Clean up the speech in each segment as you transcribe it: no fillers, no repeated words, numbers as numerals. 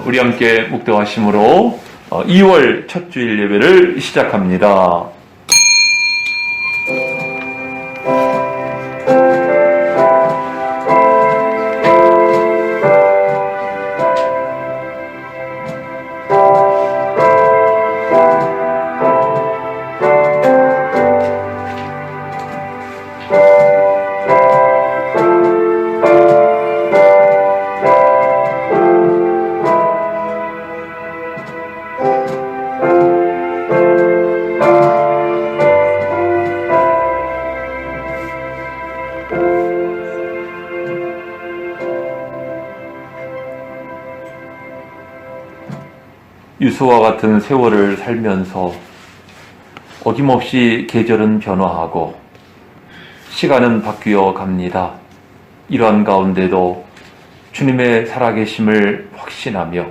우리 함께 묵도하심으로 2월 첫 주일 예배를 시작합니다. 유수와 같은 세월을 살면서 어김없이 계절은 변화하고 시간은 바뀌어 갑니다. 이러한 가운데도 주님의 살아계심을 확신하며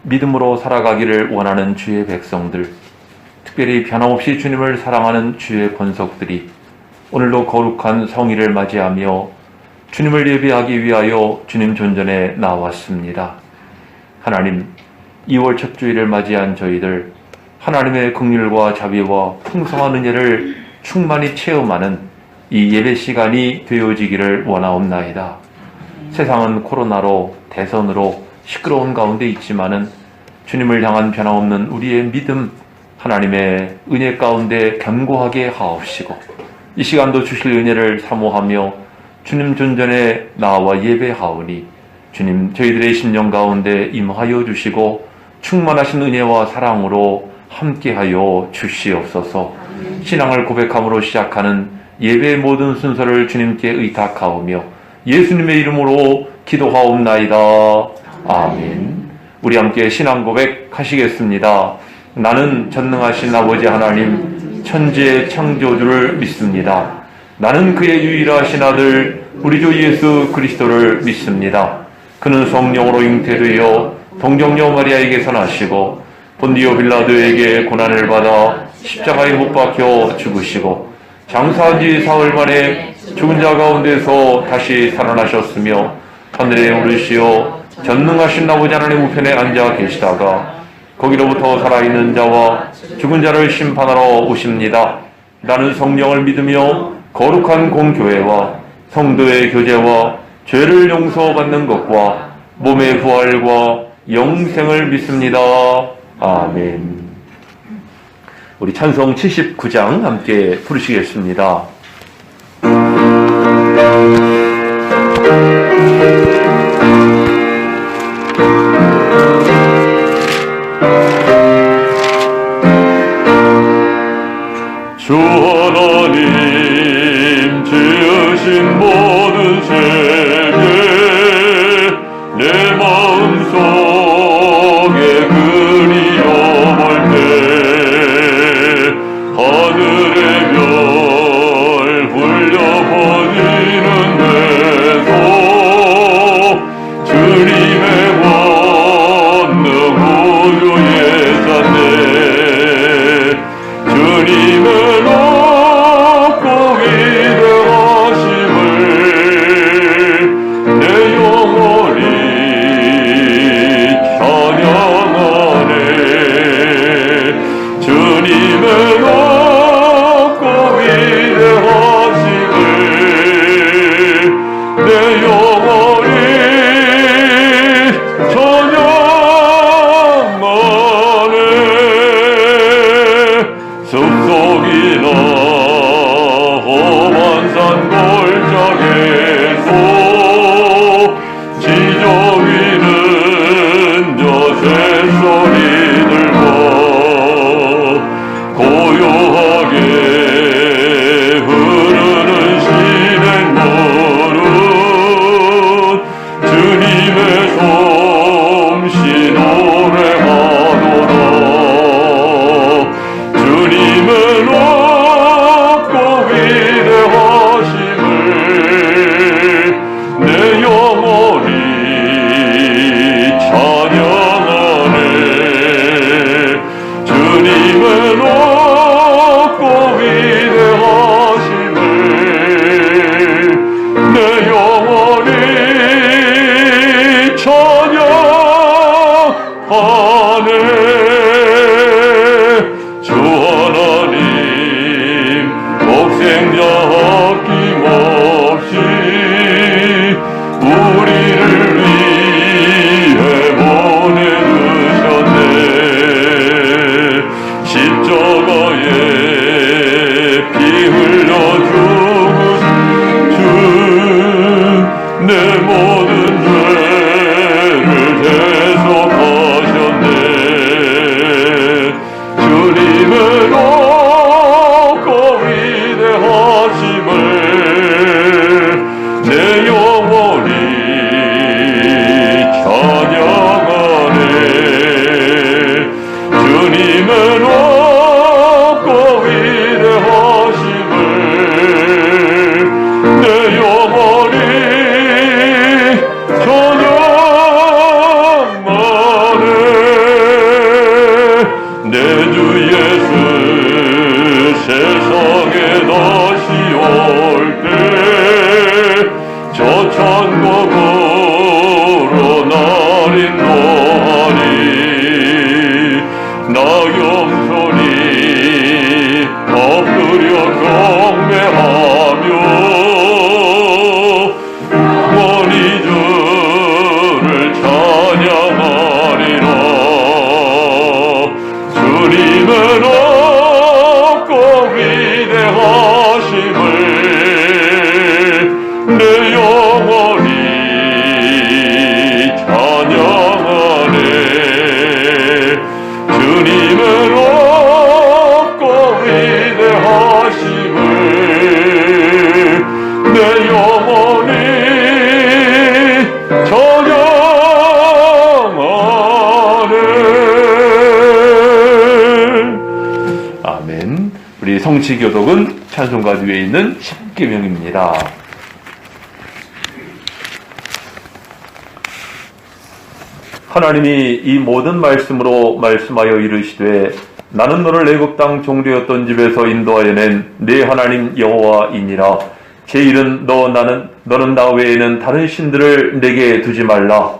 믿음으로 살아가기를 원하는 주의 백성들, 특별히 변함없이 주님을 사랑하는 주의 권속들이 오늘도 거룩한 성일을 맞이하며 주님을 예배하기 위하여 주님 존전에 나왔습니다. 하나님, 2월 첫 주일을 맞이한 저희들 하나님의 긍휼과 자비와 풍성한 은혜를 충만히 체험하는 이 예배 시간이 되어지기를 원하옵나이다. 세상은 코로나로 대선으로 시끄러운 가운데 있지만은 주님을 향한 변함없는 우리의 믿음, 하나님의 은혜 가운데 견고하게 하옵시고 이 시간도 주실 은혜를 사모하며 주님 존전에 나와 예배하오니 주님 저희들의 심령 가운데 임하여 주시고 충만하신 은혜와 사랑으로 함께하여 주시옵소서. 신앙을 고백함으로 시작하는 예배의 모든 순서를 주님께 의탁하오며 예수님의 이름으로 기도하옵나이다. 아멘. 우리 함께 신앙 고백하시겠습니다. 나는 전능하신 아버지 하나님 천지의 창조주를 믿습니다. 나는 그의 유일하신 아들 우리 주 예수 그리스도를 믿습니다. 그는 성령으로 잉태되어 동정녀 마리아에게서 나시고 본디오 빌라도에게 고난을 받아 십자가에 못 박혀 죽으시고 장사한 지 사흘 만에 죽은 자 가운데서 다시 살아나셨으며 하늘에 오르시어 전능하신 아버지 하나님 우편에 앉아 계시다가 거기로부터 살아있는 자와 죽은 자를 심판하러 오십니다. 나는 성령을 믿으며 거룩한 공교회와 성도의 교제와 죄를 용서받는 것과 몸의 부활과 영생을 믿습니다. 아멘. 우리 찬송 79장 함께 부르시겠습니다. 주 하나님 지으신 모든 세계 내 마음속에 그리워볼 때 하늘의 별 울려 퍼지는데 저 천국으로 날 인도하니 낙엽소리 엎드려 경배하며 영원히 주를 찬양하리라. 주님은 없고 위대하심을 내 영혼이 찬양하네. 주님은 없고 위대하심을 내 영혼이 찬양하네. 아멘. 우리 성취교독은 찬송가 뒤에 있는 10계명입니다. 하나님이 이 모든 말씀으로 말씀하여 이르시되 나는 너를 애굽 땅 종되었던 집에서 인도하여 낸 내 하나님 여호와이니라. 제1은 너는 나 외에는 다른 신들을 내게 두지 말라.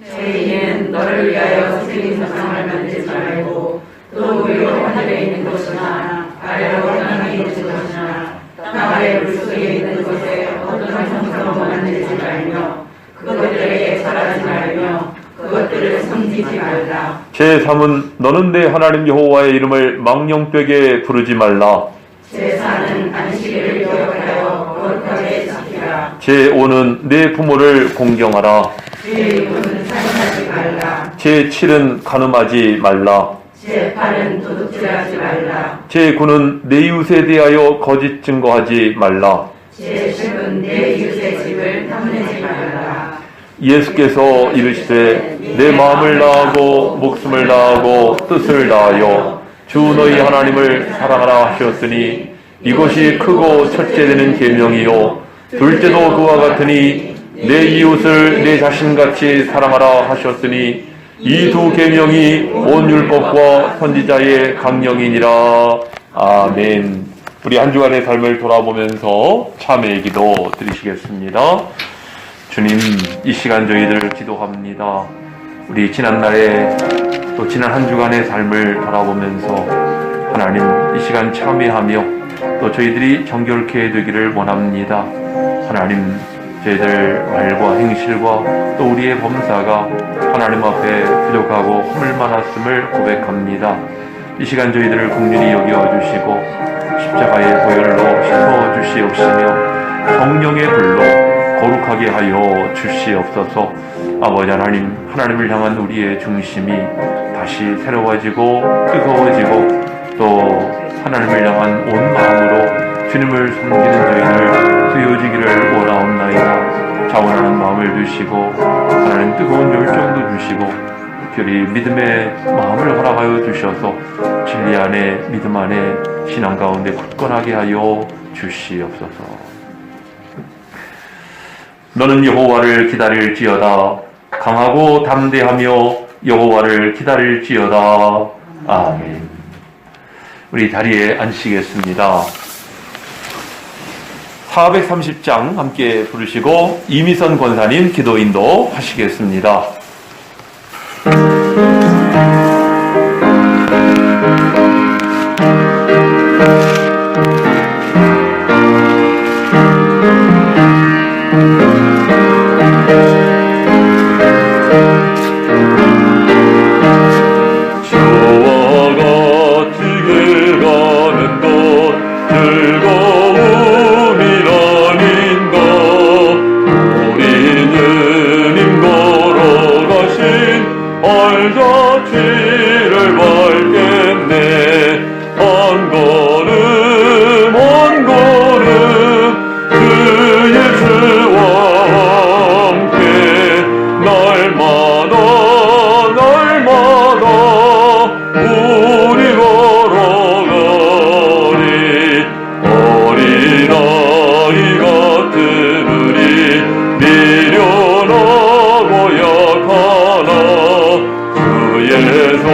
제2는 너를 위하여 새긴 사상을 만들지 말고 또 위로 하늘에 있는 것이나 아래로 땅에 있는 것이나 땅 아래 물속에 있는 것에 어떤 형상도 만들지 말며 그것들에게 절하지 말며 그것들을 섬기지 말라. 제3은 너는 내 하나님 여호와의 이름을 망령되게 부르지 말라. 제4는 안식일을 기억하여 거룩하게 지키라. 제5는 내 부모를 공경하라. 제6은 살인하지 말라. 제7은 간음하지 말라. 제8은 도둑질하지 말라. 제9는 내 이웃에 대하여 거짓 증거하지 말라. 제10은 내 이웃의 집을 탐내지 말라. 예수께서 이르시되 내 마음을 다하고 목숨을 다하고 뜻을 다하여 주 너희 하나님을 사랑하라 하셨으니 이것이 크고 첫째 되는 계명이요 둘째도 그와 같으니 내 이웃을 내 자신같이 사랑하라 하셨으니 이 두 계명이 온 율법과 선지자의 강령이니라. 아멘. 우리 한 주간의 삶을 돌아보면서 참회의 기도 드리시겠습니다. 주님, 이 시간 저희들 기도합니다. 우리 지난날에 또 지난 한 주간의 삶을 돌아보면서 하나님 이 시간 참회하며 또 저희들이 정결케 되기를 원합니다. 하나님, 저희들 말과 행실과 또 우리의 범사가 하나님 앞에 부족하고 허물 많았음을 고백합니다. 이 시간 저희들을 긍휼히 여겨주시고 십자가의 보혈로 씻어주시옵시며 성령의 불로 거룩하게 하여 주시옵소서. 아버지 하나님, 하나님을 향한 우리의 중심이 다시 새로워지고 뜨거워지고 또 하나님을 향한 온 마음으로 주님을 섬기는 저희들 되어지기를 원하옵나이다. 자원하는 마음을 주시고 하나님 뜨거운 열정도 주시고 특별히 믿음의 마음을 허락하여 주셔서 진리 안에 믿음 안에 신앙 가운데 굳건하게 하여 주시옵소서. 너는 여호와를 기다릴지어다. 강하고 담대하며 여호와를 기다릴지어다. 아멘. 우리 자리에 앉으시겠습니다. 430장 함께 부르시고 이미선 권사님 기도 인도 하시겠습니다. 예수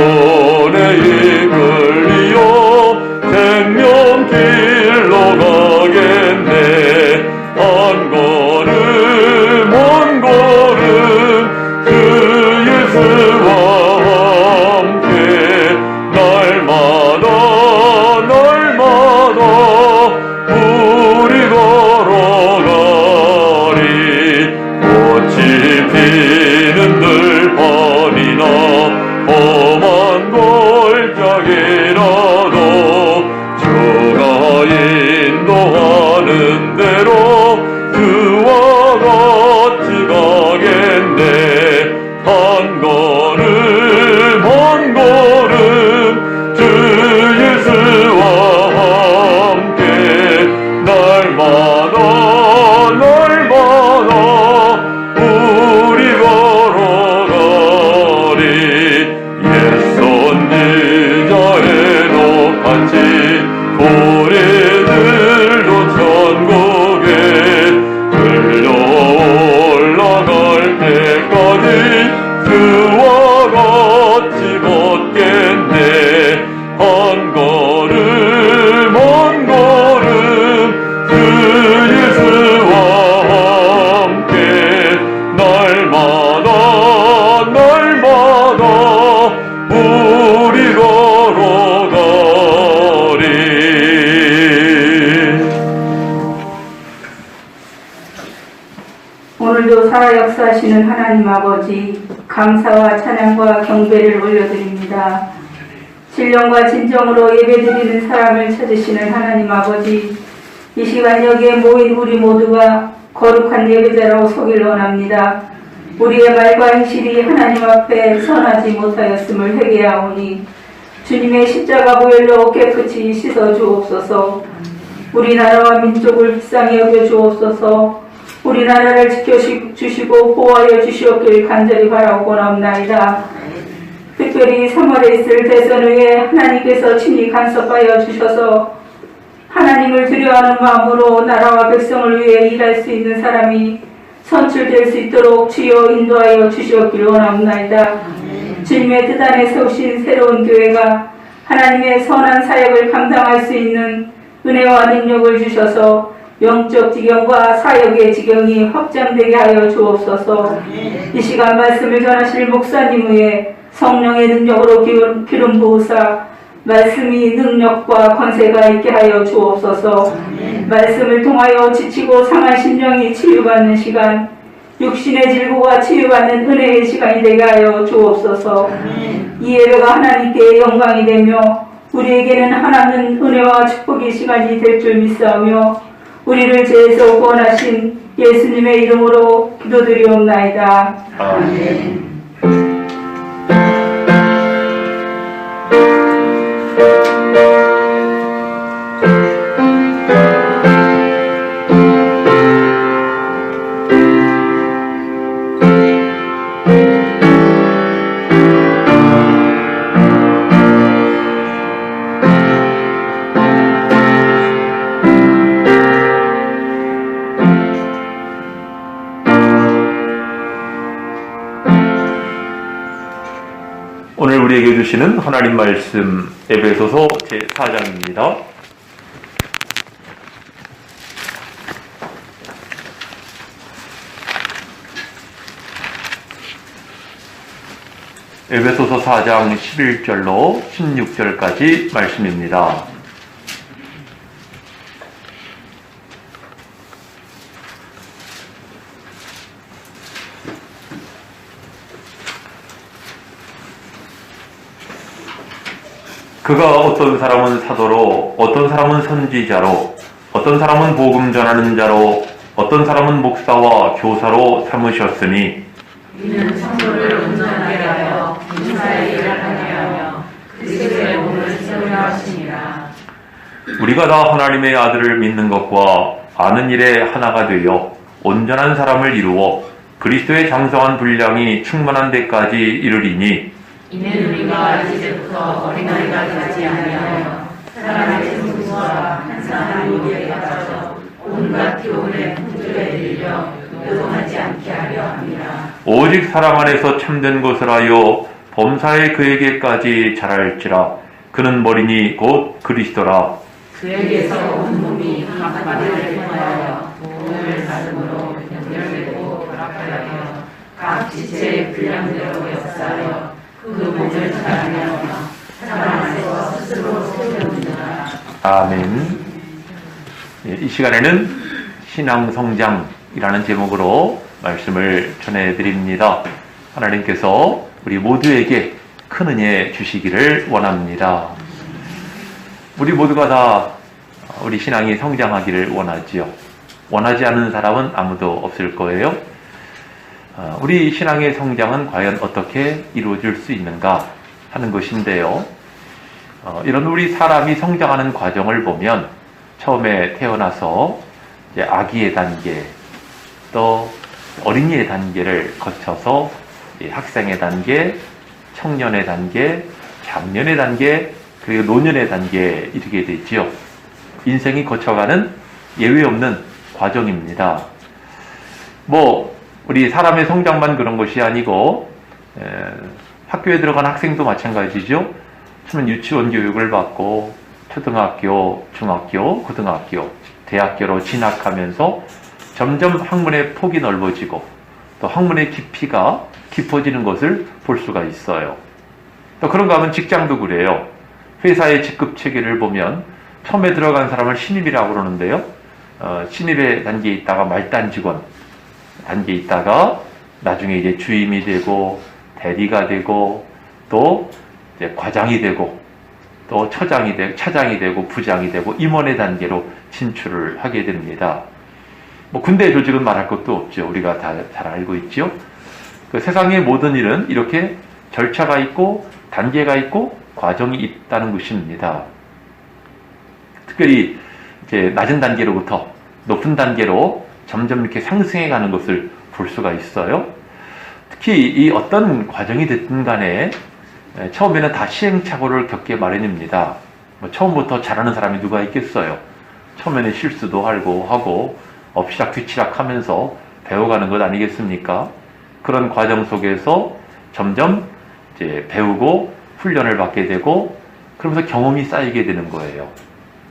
비는 들판이나 험한 골짜기라도 주가 인도하는 대로 주와 같이 가겠네. 한 걸음 한 걸음 주 예수와 함께 날마다 날마다 우리 걸어가리. 옛선지자에도 같이 우리들도 천국에 끌려 올라갈 때까지 주와 같이 걷겠네. 한 걸음 한 걸음 주 예수와 함께 날마다 날마다 우리 걸어가리. 오늘도 살아 역사하시는 하나님 아버지, 감사와 찬양과 경배를 올려드립니다. 신령과 진정으로 예배드리는 사람을 찾으시는 하나님 아버지, 이 시간 여기에 모인 우리 모두가 거룩한 예배자로 서길 원합니다. 우리의 말과 행실이 하나님 앞에 선하지 못하였음을 회개하오니 주님의 십자가 보혈로 깨끗이 씻어 주옵소서. 우리나라와 민족을 불쌍히 여겨 주옵소서. 우리나라를 지켜주시고 보호하여 주시옵길 간절히 바라고 원합나이다. 특별히 3월에 있을 대선의회 하나님께서 친히 간섭하여 주셔서 하나님을 두려워하는 마음으로 나라와 백성을 위해 일할 수 있는 사람이 선출될 수 있도록 주여 인도하여 주시옵길 원합나이다. 주님의 뜻 안에 세우신 새로운 교회가 하나님의 선한 사역을 감당할 수 있는 은혜와 능력을 주셔서 영적 지경과 사역의 지경이 확장되게 하여 주옵소서. 이 시간 말씀을 전하실 목사님 위에 성령의 능력으로 기름 부으사 말씀이 능력과 권세가 있게 하여 주옵소서. 말씀을 통하여 지치고 상한 심령이 치유받는 시간, 육신의 질고가 치유받는 은혜의 시간이 되게 하여 주옵소서. 이 예배가 하나님께 영광이 되며 우리에게는 하나님 은혜와 축복의 시간이 될 줄 믿사오며 우리를 죄에서 구원하신 예수님의 이름으로 기도드리옵나이다. 아멘. 오늘 우리에게 주시는 하나님 말씀 에베소서 제4장입니다. 에베소서 4장 11절로 16절까지 말씀입니다. 그가 어떤 사람은 사도로, 어떤 사람은 선지자로, 어떤 사람은 복음 전하는 자로, 어떤 사람은 목사와 교사로 삼으셨으니 이는 성도를 온전하게 하여 인사의 일을 하게 하며 그리스도의 몸을 세우려 하시니라. 우리가 다 하나님의 아들을 믿는 것과 아는 일에 하나가 되어 온전한 사람을 이루어 그리스도의 장성한 분량이 충만한 데까지 이르리니 이는 우리가 이제부터 어린아이가 되지 아니하여 사람의 승부와 한산한 요기에 빠져 온갖 교훈의 풍조에 들려 요동하지 않게 하려 함이라. 오직 사랑 안에서 참된 것을 하여 범사에 그에게까지 자랄지라. 그는 머리니 곧 그리스도라. 그에게서 온 몸이 각 바디를 통하여 도움을 받음으로 연결되고 결합하여 각 지체의 분량대로 역사하여 그 몸을 자랑하며 사랑 안에서 스스로 세우는구나. 아멘. 이 시간에는 신앙 성장 이라는 제목으로 말씀을 전해드립니다. 하나님께서 우리 모두에게 큰 은혜 주시기를 원합니다. 우리 모두가 다 우리 신앙이 성장하기를 원하지요. 원하지 않는 사람은 아무도 없을 거예요. 우리 신앙의 성장은 과연 어떻게 이루어질 수 있는가 하는 것인데요. 이런 우리 사람이 성장하는 과정을 보면 처음에 태어나서 이제 아기의 단계, 또 어린이의 단계를 거쳐서 학생의 단계, 청년의 단계, 장년의 단계, 그리고 노년의 단계에 이르게 되지요. 인생이 거쳐가는 예외 없는 과정입니다. 우리 사람의 성장만 그런 것이 아니고 학교에 들어간 학생도 마찬가지죠. 처음엔 유치원 교육을 받고 초등학교, 중학교, 고등학교, 대학교로 진학하면서 점점 학문의 폭이 넓어지고 또 학문의 깊이가 깊어지는 것을 볼 수가 있어요. 또 그런가 하면 직장도 그래요. 회사의 직급 체계를 보면 처음에 들어간 사람을 신입이라고 그러는데요. 신입의 단계에 있다가 말단 직원 단계에 있다가 나중에 이제 주임이 되고 대리가 되고 또 이제 과장이 되고 또 차장이 되고 부장이 되고 임원의 단계로 진출을 하게 됩니다. 군대 조직은 말할 것도 없죠. 우리가 다 잘 알고 있죠. 그 세상의 모든 일은 이렇게 절차가 있고 단계가 있고 과정이 있다는 것입니다. 특별히 이제 낮은 단계로부터 높은 단계로 점점 이렇게 상승해 가는 것을 볼 수가 있어요. 특히 이 어떤 과정이 됐든 간에 처음에는 다 시행착오를 겪게 마련입니다. 처음부터 잘하는 사람이 누가 있겠어요. 처음에는 실수도 하고 엎치락뒤치락 하면서 배워가는 것 아니겠습니까? 그런 과정 속에서 점점 이제 배우고 훈련을 받게 되고 그러면서 경험이 쌓이게 되는 거예요.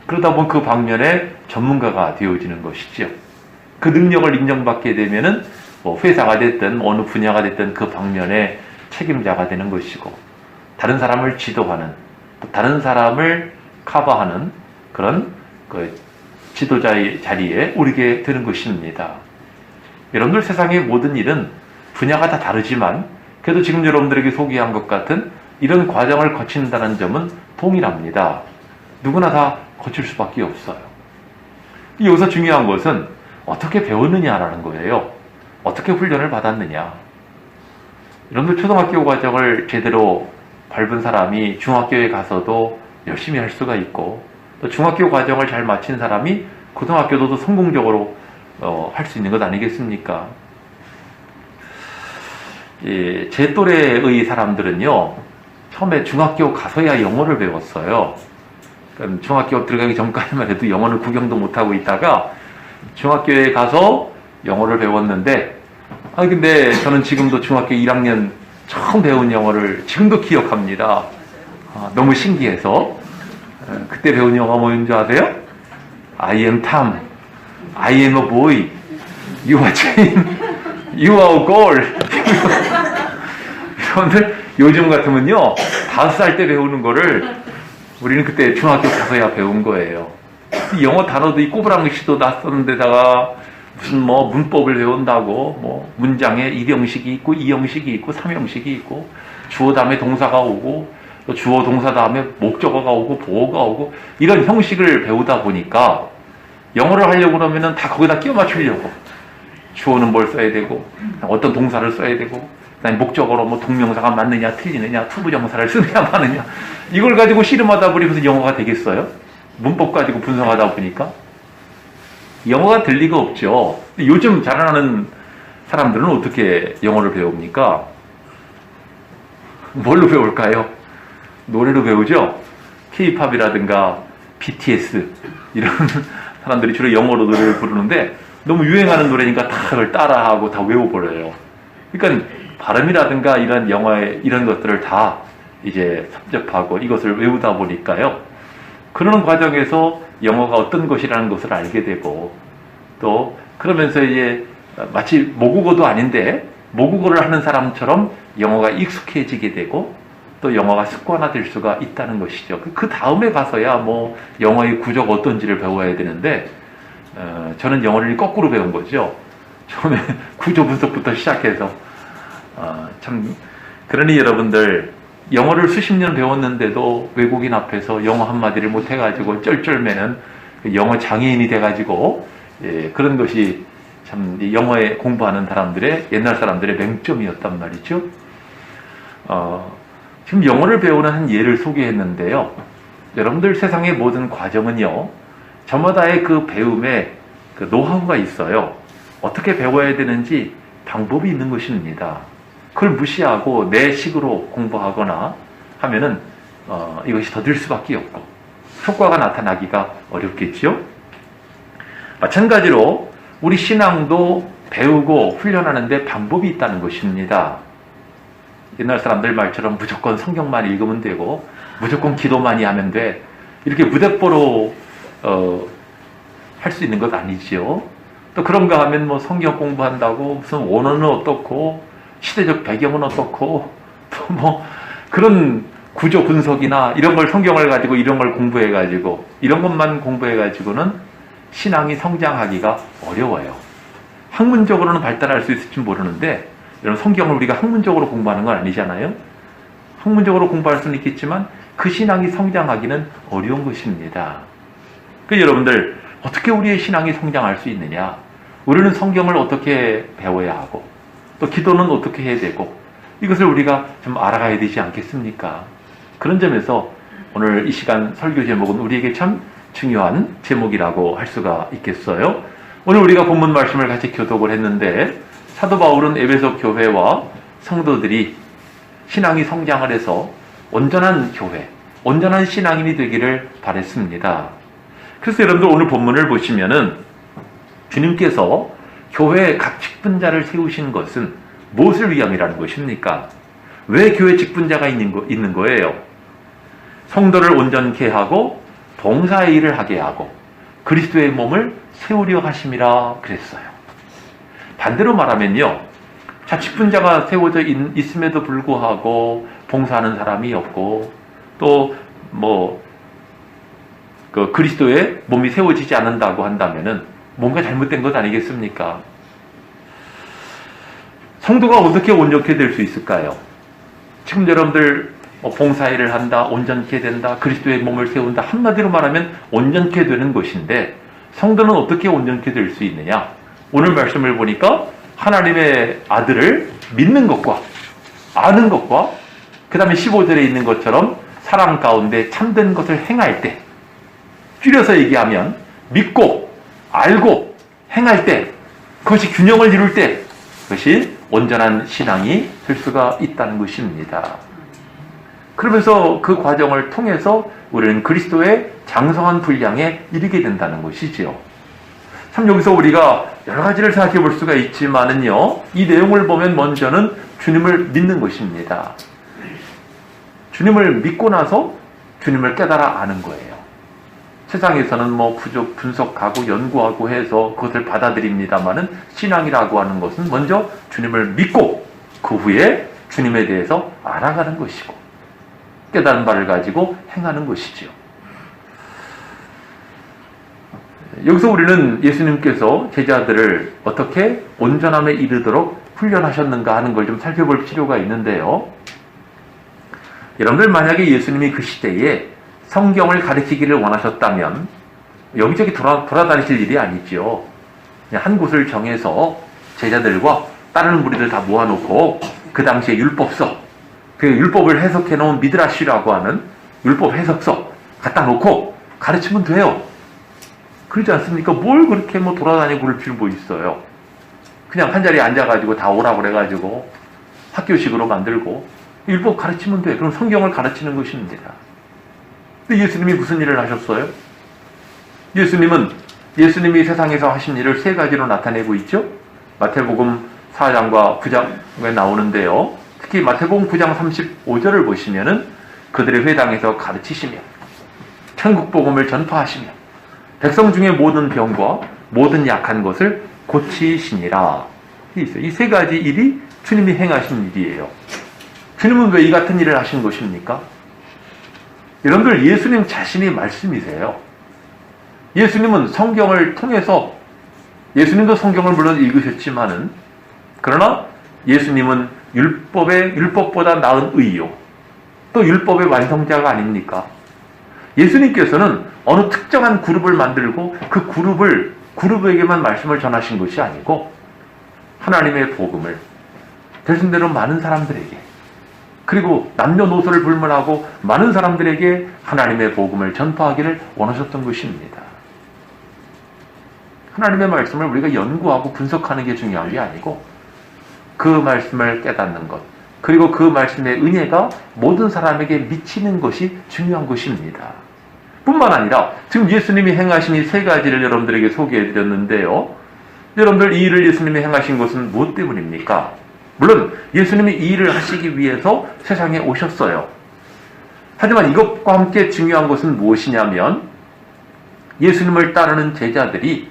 그러다 보면 그 방면에 전문가가 되어지는 것이죠. 그 능력을 인정받게 되면은 회사가 됐든 어느 분야가 됐든 그 방면에 책임자가 되는 것이고 다른 사람을 지도하는 또 다른 사람을 커버하는 그런 그 지도자의 자리에 오르게 되는 것입니다. 여러분들 세상의 모든 일은 분야가 다 다르지만 그래도 지금 여러분들에게 소개한 것 같은 이런 과정을 거친다는 점은 동일합니다. 누구나 다 거칠 수밖에 없어요. 여기서 중요한 것은 어떻게 배웠느냐라는 거예요. 어떻게 훈련을 받았느냐. 여러분들 초등학교 과정을 제대로 밟은 사람이 중학교에 가서도 열심히 할 수가 있고 또 중학교 과정을 잘 마친 사람이 고등학교도 성공적으로 할 수 있는 것 아니겠습니까? 제 또래의 사람들은요, 처음에 중학교 가서야 영어를 배웠어요. 그러니까 중학교 들어가기 전까지만 해도 영어를 구경도 못하고 있다가 중학교에 가서 영어를 배웠는데, 근데 저는 지금도 중학교 1학년 처음 배운 영어를 지금도 기억합니다. 너무 신기해서. 그때 배운 영어가 뭐였는 줄 아세요? I am Tom. I am a boy. You are Jane. You are a girl. 여러분들 요즘 같으면요 5살 때 배우는 거를 우리는 그때 중학교 가서야 배운 거예요. 영어 단어도 이 꼬부랑글씨도 낯섰는데다가 무슨 문법을 배운다고 문장에 1형식이 있고 2형식이 있고 3형식이 있고 주어 다음에 동사가 오고 또 주어 동사 다음에 목적어가 오고 보어가 오고 이런 형식을 배우다 보니까 영어를 하려고 그러면은 다 거기다 끼워 맞추려고 주어는 뭘 써야 되고 어떤 동사를 써야 되고 그다음에 목적어로 동명사가 맞느냐 틀리느냐 투부정사를 쓰느냐 마느냐 이걸 가지고 씨름하다 보니 무슨 영어가 되겠어요? 문법 가지고 분석하다 보니까 영어가 될 리가 없죠. 요즘 자라나는 사람들은 어떻게 영어를 배웁니까? 뭘로 배울까요? 노래로 배우죠? K-팝이라든가 BTS 이런 사람들이 주로 영어로 노래를 부르는데 너무 유행하는 노래니까 다 그걸 따라하고 다 외워버려요. 그러니까 발음이라든가 이런 영어의 이런 것들을 다 이제 섭렵하고 이것을 외우다 보니까요. 그러는 과정에서 영어가 어떤 것이라는 것을 알게 되고 또 그러면서 이제 마치 모국어도 아닌데 모국어를 하는 사람처럼 영어가 익숙해지게 되고 또 영어가 습관화될 수가 있다는 것이죠. 그 다음에 가서야 영어의 구조가 어떤지를 배워야 되는데 저는 영어를 거꾸로 배운 거죠. 처음에 구조 분석부터 시작해서 참 그러니 여러분들 영어를 수십 년 배웠는데도 외국인 앞에서 영어 한마디를 못해가지고 쩔쩔매는 영어 장애인이 돼가지고 그런 것이 참 영어에 공부하는 사람들의 옛날 사람들의 맹점이었단 말이죠. 지금 영어를 배우는 한 예를 소개했는데요. 여러분들 세상의 모든 과정은요, 저마다의 그 배움에 그 노하우가 있어요. 어떻게 배워야 되는지 방법이 있는 것입니다. 그걸 무시하고 내 식으로 공부하거나 하면은 이것이 더딜 수밖에 없고 효과가 나타나기가 어렵겠죠. 마찬가지로 우리 신앙도 배우고 훈련하는데 방법이 있다는 것입니다. 옛날 사람들 말처럼 무조건 성경만 읽으면 되고 무조건 기도만이 하면 돼, 이렇게 무대뽀로 할 수 있는 것 아니지요. 또 그런가 하면 뭐 성경 공부한다고 무슨 원어는 어떻고 시대적 배경은 어떻고 또 뭐 그런 구조 분석이나 이런 걸 성경을 가지고 이런 걸 공부해 가지고 이런 것만 공부해 가지고는 신앙이 성장하기가 어려워요. 학문적으로는 발달할 수 있을지 모르는데 이런 성경을 우리가 학문적으로 공부하는 건 아니잖아요. 학문적으로 공부할 수는 있겠지만 그 신앙이 성장하기는 어려운 것입니다. 그 여러분들 어떻게 우리의 신앙이 성장할 수 있느냐? 우리는 성경을 어떻게 배워야 하고 또 기도는 어떻게 해야 되고 이것을 우리가 좀 알아가야 되지 않겠습니까? 그런 점에서 오늘 이 시간 설교 제목은 우리에게 참 중요한 제목이라고 할 수가 있겠어요. 오늘 우리가 본문 말씀을 같이 교독을 했는데 사도 바울은 에베소 교회와 성도들이 신앙이 성장을 해서 온전한 교회, 온전한 신앙인이 되기를 바랬습니다. 그래서 여러분들 오늘 본문을 보시면은 주님께서 교회의 각 직분자를 세우신 것은 무엇을 위함이라는 것입니까? 왜 교회 직분자가 있는 거예요? 성도를 온전케 하고 봉사의 일을 하게 하고 그리스도의 몸을 세우려 하심이라 그랬어요. 반대로 말하면요, 자, 직분자가 세워져 있음에도 불구하고 봉사하는 사람이 없고 또 그 그리스도의 몸이 세워지지 않는다고 한다면은 뭔가 잘못된 것 아니겠습니까? 성도가 어떻게 온전케 될 수 있을까요? 지금 여러분들 봉사일을 한다, 온전케 된다, 그리스도의 몸을 세운다, 한마디로 말하면 온전케 되는 것인데 성도는 어떻게 온전케 될 수 있느냐? 오늘 말씀을 보니까 하나님의 아들을 믿는 것과 아는 것과 그 다음에 15절에 있는 것처럼 사랑 가운데 참된 것을 행할 때, 줄여서 얘기하면 믿고 알고 행할 때, 그것이 균형을 이룰 때 그것이 온전한 신앙이 될 수가 있다는 것입니다. 그러면서 그 과정을 통해서 우리는 그리스도의 장성한 분량에 이르게 된다는 것이지요. 참 여기서 우리가 여러 가지를 생각해 볼 수가 있지만은요, 이 내용을 보면 먼저는 주님을 믿는 것입니다. 주님을 믿고 나서 주님을 깨달아 아는 거예요. 세상에서는 뭐 분석하고 연구하고 해서 그것을 받아들입니다만은 신앙이라고 하는 것은 먼저 주님을 믿고 그 후에 주님에 대해서 알아가는 것이고 깨달은 바를 가지고 행하는 것이지요. 여기서 우리는 예수님께서 제자들을 어떻게 온전함에 이르도록 훈련하셨는가 하는 걸 좀 살펴볼 필요가 있는데요. 여러분들 만약에 예수님이 그 시대에 성경을 가르치기를 원하셨다면 여기저기 돌아다니실 일이 아니죠. 그냥 한 곳을 정해서 제자들과 따르는 무리들 다 모아놓고 그 당시에 율법서, 그 율법을 해석해 놓은 미드라시라고 하는 율법 해석서 갖다 놓고 가르치면 돼요. 그러지 않습니까? 뭘 그렇게 돌아다니고 그럴 필요 뭐 있어요. 그냥 한 자리에 앉아가지고 다 오라고 그래가지고 학교식으로 만들고 율법 가르치면 돼. 그럼 성경을 가르치는 것입니다. 근데 예수님이 무슨 일을 하셨어요? 예수님이 세상에서 하신 일을 세 가지로 나타내고 있죠. 마태복음 4장과 9장에 나오는데요. 특히 마태복음 9장 35절을 보시면은 그들의 회당에서 가르치시며 천국 복음을 전파하시며 백성 중에 모든 병과 모든 약한 것을 고치시니라. 이 세 가지 일이 주님이 행하신 일이에요. 주님은 왜 이 같은 일을 하신 것입니까? 여러분들, 예수님 자신이 말씀이세요. 예수님은 성경을 통해서 예수님도 성경을 물론 읽으셨지만은, 그러나 예수님은 율법보다 나은 의요, 또 율법의 완성자가 아닙니까? 예수님께서는 어느 특정한 그룹을 만들고 그 그룹에게만 말씀을 전하신 것이 아니고 하나님의 복음을 대신대로 많은 사람들에게, 그리고 남녀노소를 불문하고 많은 사람들에게 하나님의 복음을 전파하기를 원하셨던 것입니다. 하나님의 말씀을 우리가 연구하고 분석하는 게 중요한 게 아니고 그 말씀을 깨닫는 것, 그리고 그 말씀의 은혜가 모든 사람에게 미치는 것이 중요한 것입니다. 뿐만 아니라 지금 예수님이 행하신 이 세 가지를 여러분들에게 소개해 드렸는데요, 여러분들 이 일을 예수님이 행하신 것은 무엇 때문입니까? 물론 예수님이 이 일을 하시기 위해서 세상에 오셨어요. 하지만 이것과 함께 중요한 것은 무엇이냐면, 예수님을 따르는 제자들이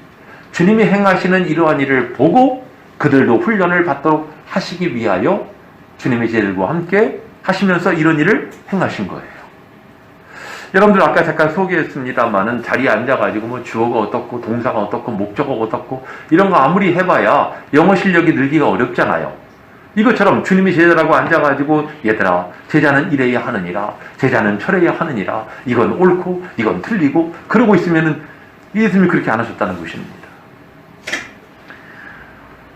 주님이 행하시는 이러한 일을 보고 그들도 훈련을 받도록 하시기 위하여 주님의 제자들과 함께 하시면서 이런 일을 행하신 거예요. 여러분들 아까 잠깐 소개했습니다마는 자리에 앉아가지고 뭐 주어가 어떻고 동사가 어떻고 목적어가 어떻고 이런 거 아무리 해봐야 영어 실력이 늘기가 어렵잖아요. 이것처럼 주님이 제자라고 앉아가지고 얘들아, 제자는 이래야 하느니라, 제자는 저래야 하느니라, 이건 옳고 이건 틀리고 그러고 있으면은 예수님이 그렇게 안 하셨다는 것입니다.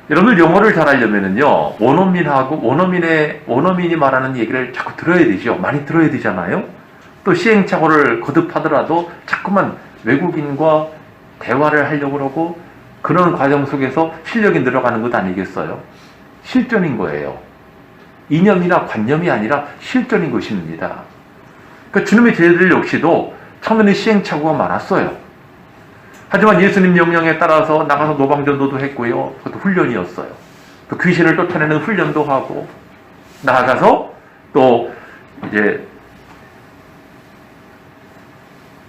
여러분들 영어를 잘하려면은요, 원어민이 말하는 얘기를 자꾸 들어야 되죠. 많이 들어야 되잖아요. 또 시행착오를 거듭하더라도 자꾸만 외국인과 대화를 하려고 그러고 그런 과정 속에서 실력이 늘어가는 것 아니겠어요? 실전인 거예요. 이념이나 관념이 아니라 실전인 것입니다. 그러니까 주님의 제자들 역시도 처음에는 시행착오가 많았어요. 하지만 예수님 명령에 따라서 나가서 노방전도도 했고요. 그것도 훈련이었어요. 또 귀신을 쫓아내는 훈련도 하고, 나아가서 또 이제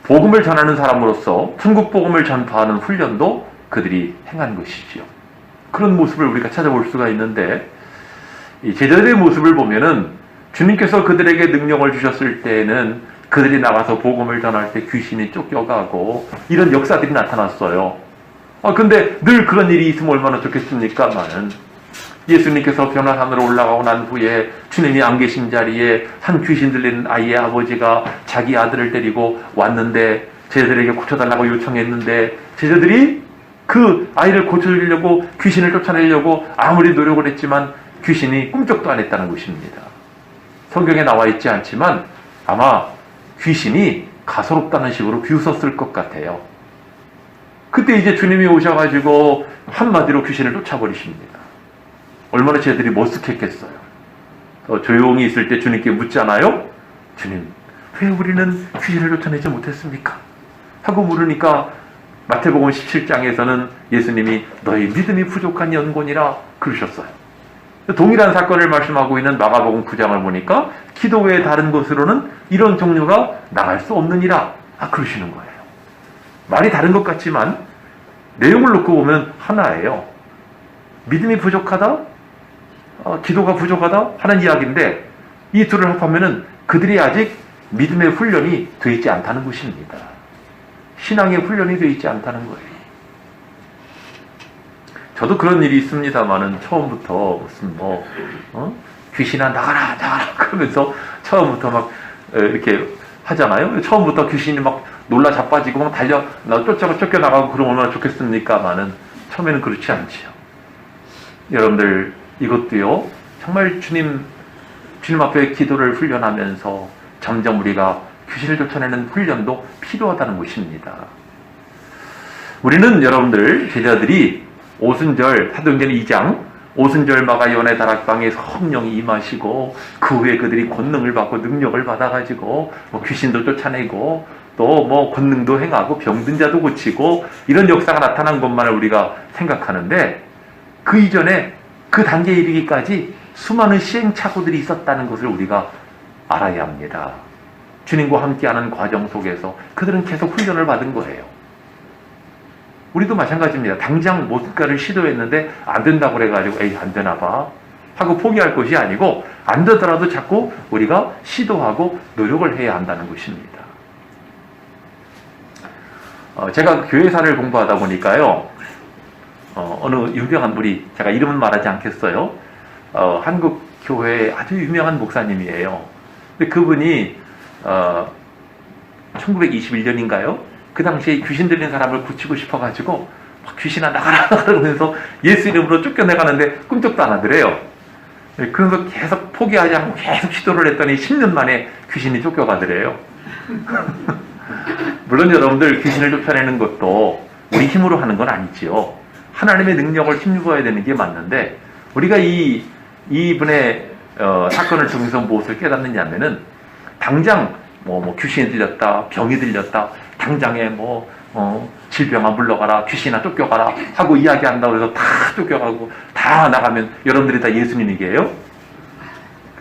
복음을 전하는 사람으로서 천국 복음을 전파하는 훈련도 그들이 행한 것이지요. 그런 모습을 우리가 찾아볼 수가 있는데, 이 제자들의 모습을 보면은 주님께서 그들에게 능력을 주셨을 때에는 그들이 나가서 복음을 전할 때 귀신이 쫓겨가고 이런 역사들이 나타났어요. 근데 늘 그런 일이 있으면 얼마나 좋겠습니까만은, 예수님께서 변화산으로 올라가고 난 후에 주님이 안 계신 자리에 한 귀신 들린 아이의 아버지가 자기 아들을 데리고 왔는데 제자들에게 고쳐달라고 요청했는데, 제자들이 그 아이를 고쳐주려고 귀신을 쫓아내려고 아무리 노력을 했지만 귀신이 꿈쩍도 안 했다는 것입니다. 성경에 나와 있지 않지만 아마 귀신이 가소롭다는 식으로 비웃었을 것 같아요. 그때 이제 주님이 오셔가지고 한마디로 귀신을 쫓아버리십니다. 얼마나 쟤들이 머쓱했겠어요. 조용히 있을 때 주님께 묻잖아요. 주님, 왜 우리는 귀신을 쫓아내지 못했습니까? 하고 물으니까 마태복음 17장에서는 예수님이 너희 믿음이 부족한 연곤이라 그러셨어요. 동일한 사건을 말씀하고 있는 마가복음 9장을 보니까 기도 외에 다른 것으로는 이런 종류가 나갈 수 없느니라 그러시는 거예요. 말이 다른 것 같지만 내용을 놓고 보면 하나예요. 믿음이 부족하다, 기도가 부족하다 하는 이야기인데, 이 둘을 합하면은 그들이 아직 믿음의 훈련이 되어 있지 않다는 것입니다. 신앙의 훈련이 되어 있지 않다는 거예요. 저도 그런 일이 있습니다만은 처음부터 무슨 귀신아 나가라 그러면서 처음부터 막 이렇게 하잖아요. 처음부터 귀신이 막 놀라 자빠지고 막 달려 쫓겨나가고 그러면 얼마나 좋겠습니까만은 처음에는 그렇지 않지요. 여러분들 이것도요, 정말 주님 앞에 기도를 훈련하면서 점점 우리가 귀신을 쫓아내는 훈련도 필요하다는 것입니다. 우리는 여러분들 제자들이 오순절 사도행전 2장 오순절마가 연회 다락방에 성령이 임하시고 그 후에 그들이 권능을 받고 능력을 받아가지고 귀신도 쫓아내고 또 권능도 행하고 병든 자도 고치고 이런 역사가 나타난 것만을 우리가 생각하는데, 그 이전에 그 단계에 이르기까지 수많은 시행착오들이 있었다는 것을 우리가 알아야 합니다. 주님과 함께하는 과정 속에서 그들은 계속 훈련을 받은 거예요. 우리도 마찬가지입니다. 당장 뭔가를 시도했는데 안 된다고 그래가지고 에이 안 되나 봐 하고 포기할 것이 아니고, 안 되더라도 자꾸 우리가 시도하고 노력을 해야 한다는 것입니다. 제가 교회사를 공부하다 보니까요, 어느 유명한 분이, 제가 이름은 말하지 않겠어요. 한국 교회의 아주 유명한 목사님이에요. 근데 그분이 1921년인가요? 그 당시에 귀신 들린 사람을 고치고 싶어가지고 막 귀신아 나가라 그러면서 예수 이름으로 쫓겨내가는데 꿈쩍도 안 하더래요. 그래서 계속 포기하지 않고 계속 시도를 했더니 10년 만에 귀신이 쫓겨가더래요. 물론 여러분들, 귀신을 쫓아내는 것도 우리 힘으로 하는 건 아니지요. 하나님의 능력을 힘입어야 되는 게 맞는데, 우리가 이분의 사건을 통해서 무엇을 깨닫느냐면은, 당장 귀신이 들렸다, 병이 들렸다, 당장에 질병아 물러가라, 귀신아 쫓겨가라 하고 이야기한다고 해서 다 쫓겨가고 다 나가면 여러분들이 다 예수님이게요?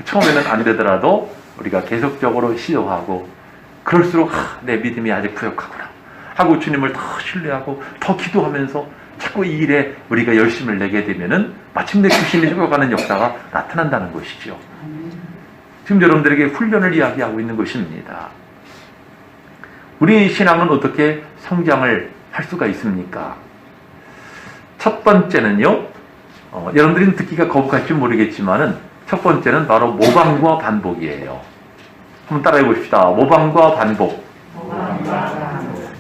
처음에는 안 되더라도 우리가 계속적으로 시도하고, 그럴수록 내 믿음이 아직 부족하구나 하고 주님을 더 신뢰하고 더 기도하면서 자꾸 이 일에 우리가 열심을 내게 되면은 마침내 귀신이 쫓겨가는 역사가 나타난다는 것이죠. 지금 여러분들에게 훈련을 이야기하고 있는 것입니다. 우리 신앙은 어떻게 성장을 할 수가 있습니까? 첫 번째는요, 여러분들이 듣기가 거북할지 모르겠지만은 첫 번째는 바로 모방과 반복이에요. 한번 따라해 봅시다. 모방과 반복.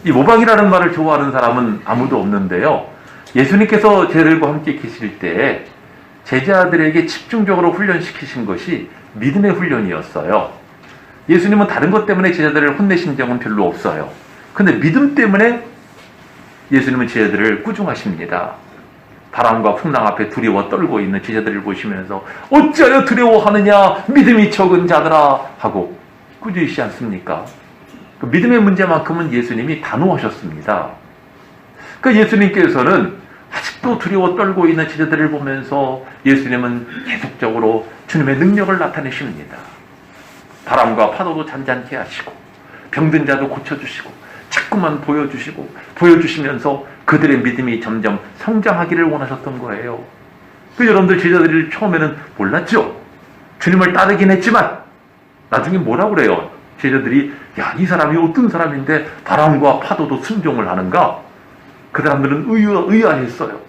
이 모방이라는 말을 좋아하는 사람은 아무도 없는데요. 예수님께서 제자들과 함께 계실 때 제자들에게 집중적으로 훈련시키신 것이 믿음의 훈련이었어요. 예수님은 다른 것 때문에 제자들을 혼내신 적은 별로 없어요. 근데 믿음 때문에 예수님은 제자들을 꾸중하십니다. 바람과 풍랑 앞에 두려워 떨고 있는 제자들을 보시면서 어찌하여 두려워하느냐, 믿음이 적은 자들아 하고 꾸짖으시지 않습니까? 그 믿음의 문제만큼은 예수님이 단호하셨습니다. 그 예수님께서는 아직도 두려워 떨고 있는 제자들을 보면서 예수님은 계속적으로 주님의 능력을 나타내십니다. 바람과 파도도 잔잔케 하시고 병든 자도 고쳐주시고 자꾸만 보여주시면서 그들의 믿음이 점점 성장하기를 원하셨던 거예요. 그 여러분들 제자들이 처음에는 몰랐죠. 주님을 따르긴 했지만 나중에 뭐라고 그래요? 제자들이 야, 이 사람이 어떤 사람인데 바람과 파도도 순종을 하는가? 그 사람들은 의아했어요.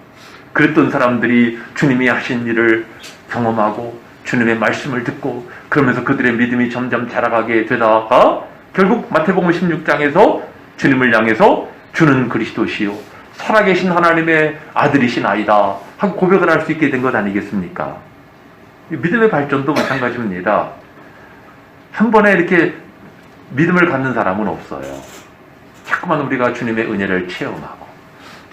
그랬던 사람들이 주님이 하신 일을 경험하고 주님의 말씀을 듣고 그러면서 그들의 믿음이 점점 자라가게 되다가 결국 마태복음 16장에서 주님을 향해서 주는 그리스도시요 살아계신 하나님의 아들이신 아이다 하고 고백을 할 수 있게 된 것 아니겠습니까? 믿음의 발전도 마찬가지입니다. 한 번에 이렇게 믿음을 갖는 사람은 없어요. 자꾸만 우리가 주님의 은혜를 체험하고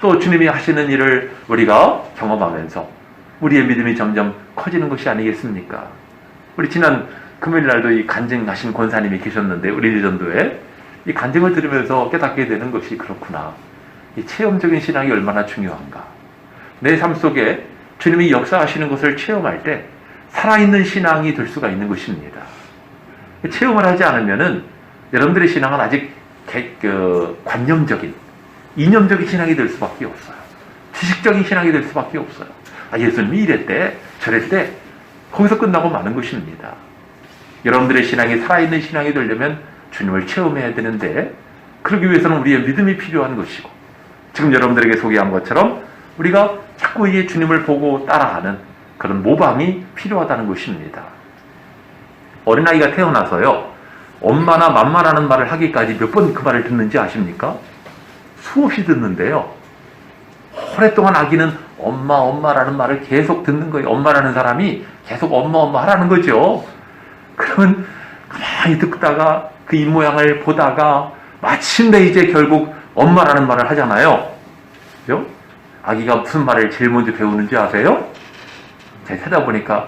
또 주님이 하시는 일을 우리가 경험하면서 우리의 믿음이 점점 커지는 것이 아니겠습니까? 우리 지난 금요일 날도 이 간증하신 권사님이 계셨는데 우리 리전도에 이 간증을 들으면서 깨닫게 되는 것이 그렇구나. 이 체험적인 신앙이 얼마나 중요한가. 내 삶 속에 주님이 역사하시는 것을 체험할 때 살아있는 신앙이 될 수가 있는 것입니다. 체험을 하지 않으면은 여러분들의 신앙은 아직 관념적인, 이념적인 신앙이 될 수밖에 없어요. 지식적인 신앙이 될 수밖에 없어요. 예수님이 이랬대, 저랬대, 거기서 끝나고 마는 것입니다. 여러분들의 신앙이 살아있는 신앙이 되려면 주님을 체험해야 되는데 그러기 위해서는 우리의 믿음이 필요한 것이고 지금 여러분들에게 소개한 것처럼 우리가 자꾸 이 주님을 보고 따라하는 그런 모방이 필요하다는 것입니다. 어린아이가 태어나서요, 엄마나 맘마라는 말을 하기까지 몇 번 그 말을 듣는지 아십니까? 수없이 듣는데요. 오랫동안 아기는 엄마라는 말을 계속 듣는 거예요. 엄마라는 사람이 계속 엄마 하라는 거죠. 그러면 가만히 듣다가 그 입모양을 보다가 마침내 이제 결국 엄마라는 말을 하잖아요. 그죠? 아기가 무슨 말을 제일 먼저 배우는지 아세요? 제가 찾아보니까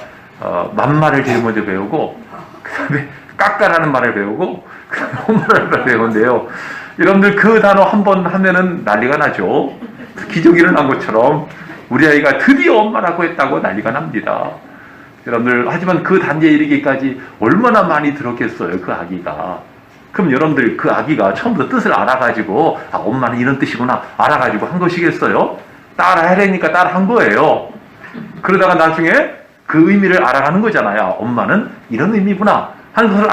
맘마를 제일 먼저 배우고 그 다음에 까까라는 말을 배우고 그 다음에 엄마라는 말을 배우는데요. 여러분들 그 단어 한 번 하면은 난리가 나죠. 기적이 일어난 것처럼 우리 아이가 드디어 엄마라고 했다고 난리가 납니다. 여러분들 하지만 그 단계에 이르기까지 얼마나 많이 들었겠어요, 그 아기가. 그럼 여러분들 그 아기가 처음부터 뜻을 알아가지고 엄마는 이런 뜻이구나 알아가지고 한 것이겠어요? 따라 하려니까 따라 한 거예요. 그러다가 나중에 그 의미를 알아가는 거잖아요. 엄마는 이런 의미구나 하는 것을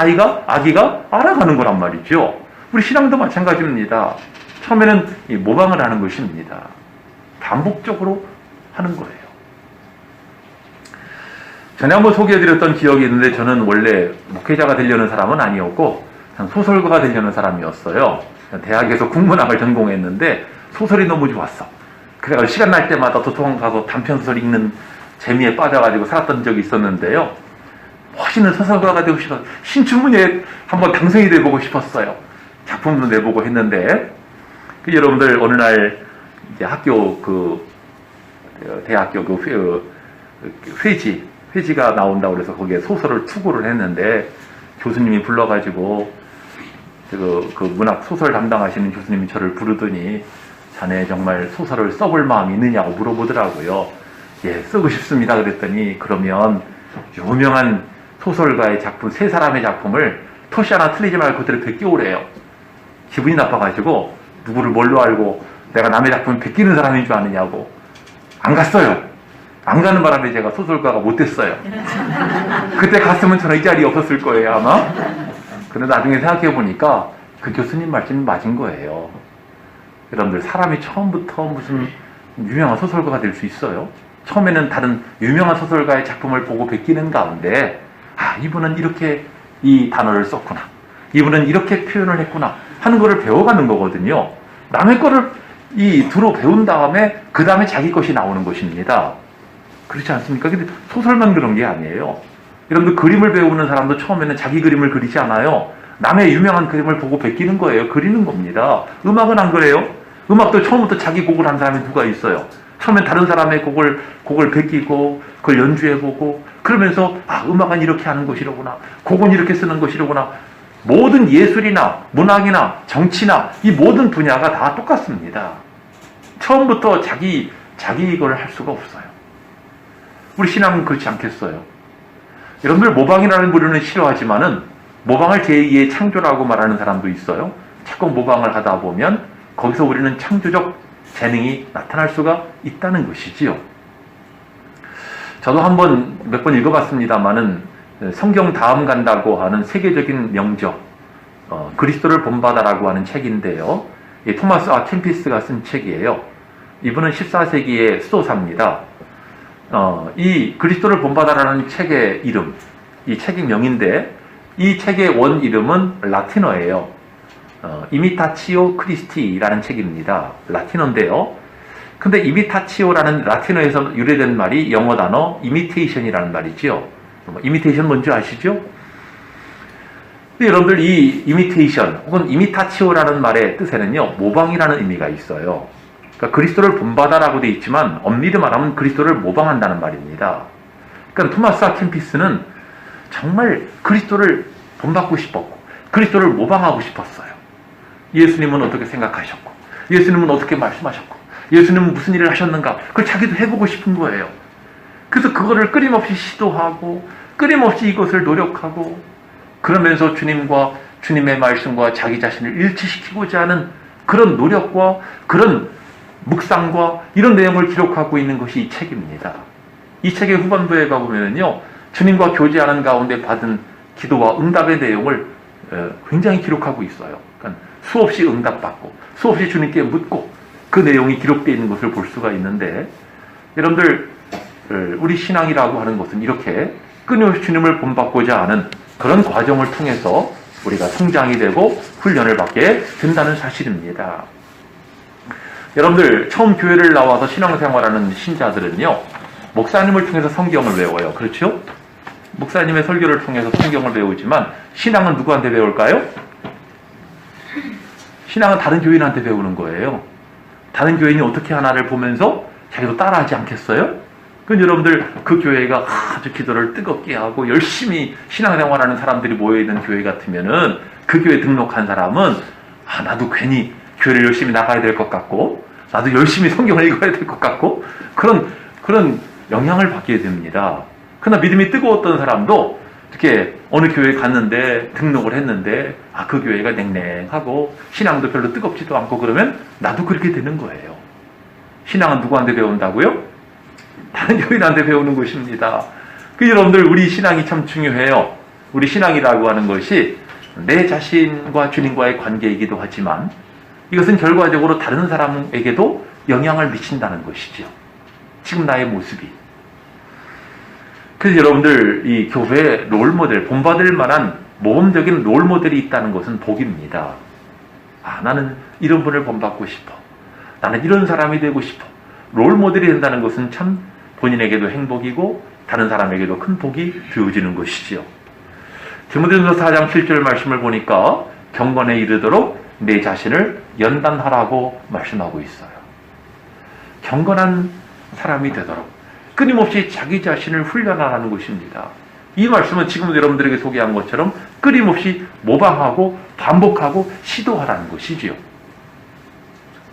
아기가 알아가는 거란 말이죠. 우리 신앙도 마찬가지입니다. 처음에는 모방을 하는 것입니다. 반복적으로 하는 거예요. 전에 한번 소개해드렸던 기억이 있는데 저는 원래 목회자가 되려는 사람은 아니었고 소설가가 되려는 사람이었어요. 대학에서 국문학을 전공했는데 소설이 너무 좋았어. 그래서 시간 날 때마다 도서관 가서 단편소설 읽는 재미에 빠져가지고 살았던 적이 있었는데요. 멋있는 소설가가 되고 싶어서 신춘문예에 한번 당선이 돼보고 싶었어요. 작품도 내보고 했는데 여러분들 어느 날 이제 학교 대학교 회지가 나온다고 그래서 거기에 소설을 투고를 했는데 교수님이 불러가지고 그 문학 소설 담당하시는 교수님이 저를 부르더니 자네 정말 소설을 써볼 마음이 있느냐고 물어보더라고요. 예, 쓰고 싶습니다. 그랬더니 그러면 유명한 소설가의 작품, 세 사람의 작품을 토시 하나 틀리지 말고 그대로 베껴오래요. 기분이 나빠가지고 누구를 뭘로 알고 내가 남의 작품 베끼는 사람인 줄 아느냐고 안 갔어요. 안 가는 바람에 제가 소설가가 못 됐어요. 그때 갔으면 저는 이 자리에 없었을 거예요, 아마. 근데 나중에 생각해 보니까 그 교수님 말씀이 맞은 거예요. 여러분들, 사람이 처음부터 무슨 유명한 소설가가 될 수 있어요? 처음에는 다른 유명한 소설가의 작품을 보고 베끼는 가운데, 아, 이분은 이렇게 이 단어를 썼구나. 이분은 이렇게 표현을 했구나. 하는 거를 배워가는 거거든요. 남의 거를 두로 배운 다음에, 그 다음에 자기 것이 나오는 것입니다. 그렇지 않습니까? 근데 소설만 그런 게 아니에요. 여러분들, 그림을 배우는 사람도 처음에는 자기 그림을 그리지 않아요. 남의 유명한 그림을 보고 베끼는 거예요. 그리는 겁니다. 음악은 안 그래요? 음악도 처음부터 자기 곡을 한 사람이 누가 있어요? 처음엔 다른 사람의 곡을 베끼고 그걸 연주해보고 그러면서 아, 음악은 이렇게 하는 것이로구나. 곡은 이렇게 쓰는 것이로구나. 모든 예술이나 문학이나 정치나 이 모든 분야가 다 똑같습니다. 처음부터 자기 이걸 할 수가 없어요. 우리 신앙은 그렇지 않겠어요? 여러분들, 모방이라는 부류는 싫어하지만은 모방을 제2의 창조라고 말하는 사람도 있어요. 자꾸 모방을 하다 보면 거기서 우리는 창조적 재능이 나타날 수가 있다는 것이지요. 저도 몇 번 읽어봤습니다만은 성경 다음 간다고 하는 세계적인 명저, 그리스도를 본받아라고 하는 책인데요. 토마스 아 캠피스가 쓴 책이에요. 이분은 14세기의 수도사입니다. 이 그리스도를 본받아라는 책의 이름, 이 책의 명인데 이 책의 원 이름은 라틴어예요. 이미타치오 크리스티라는 책입니다. 라틴어인데요. 근데 이미타치오라는 라틴어에서 유래된 말이 영어 단어 이미테이션이라는 말이죠. 이미테이션 뭔지 아시죠? 근데 여러분들, 이 이미테이션 혹은 이미타치오라는 말의 뜻에는요, 모방이라는 의미가 있어요. 그러니까 그리스도를 본받아라고 되어 있지만 엄밀히 말하면 그리스도를 모방한다는 말입니다. 그러니까 토마스 아 캠피스는 정말 그리스도를 본받고 싶었고 그리스도를 모방하고 싶었어요. 예수님은 어떻게 생각하셨고 예수님은 어떻게 말씀하셨고 예수님은 무슨 일을 하셨는가, 그걸 자기도 해보고 싶은 거예요. 그래서 그거를 끊임없이 시도하고 끊임없이 이것을 노력하고 그러면서 주님과 주님의 말씀과 자기 자신을 일치시키고자 하는 그런 노력과 그런 묵상과 이런 내용을 기록하고 있는 것이 이 책입니다. 이 책의 후반부에 가보면요, 주님과 교제하는 가운데 받은 기도와 응답의 내용을 굉장히 기록하고 있어요. 그러니까 수없이 응답받고 수없이 주님께 묻고 그 내용이 기록되어 있는 것을 볼 수가 있는데, 여러분들, 우리 신앙이라고 하는 것은 이렇게 끊임없이 주님을 본받고자 하는 그런 과정을 통해서 우리가 성장이 되고 훈련을 받게 된다는 사실입니다. 여러분들, 처음 교회를 나와서 신앙생활하는 신자들은요, 목사님을 통해서 성경을 외워요. 그렇죠? 목사님의 설교를 통해서 성경을 배우지만 신앙은 누구한테 배울까요? 신앙은 다른 교인한테 배우는 거예요. 다른 교인이 어떻게 하나를 보면서 자기도 따라하지 않겠어요? 그럼 여러분들, 그 교회가 아주 기도를 뜨겁게 하고 열심히 신앙생활하는 사람들이 모여있는 교회 같으면은 그 교회 등록한 사람은 나도 괜히 교회를 열심히 나가야 될 것 같고 나도 열심히 성경을 읽어야 될 것 같고 그런 영향을 받게 됩니다. 그러나 믿음이 뜨거웠던 사람도 이렇게 어느 교회에 갔는데 등록을 했는데 그 교회가 냉랭하고 신앙도 별로 뜨겁지도 않고 그러면 나도 그렇게 되는 거예요. 신앙은 누구한테 배운다고요? 다른 교인한테 배우는 것입니다. 여러분들, 우리 신앙이 참 중요해요. 우리 신앙이라고 하는 것이 내 자신과 주님과의 관계이기도 하지만 이것은 결과적으로 다른 사람에게도 영향을 미친다는 것이죠. 지금 나의 모습이. 그래서 여러분들 이 교회 롤모델, 본받을 만한 모범적인 롤모델이 있다는 것은 복입니다. 아, 나는 이런 분을 본받고 싶어. 나는 이런 사람이 되고 싶어. 롤모델이 된다는 것은 참 본인에게도 행복이고 다른 사람에게도 큰 복이 되어지는 것이지요. 디모데전서 4장 7절 말씀을 보니까 경건에 이르도록 내 자신을 연단하라고 말씀하고 있어요. 경건한 사람이 되도록 끊임없이 자기 자신을 훈련하라는 것입니다. 이 말씀은 지금 여러분들에게 소개한 것처럼 끊임없이 모방하고 반복하고 시도하라는 것이지요.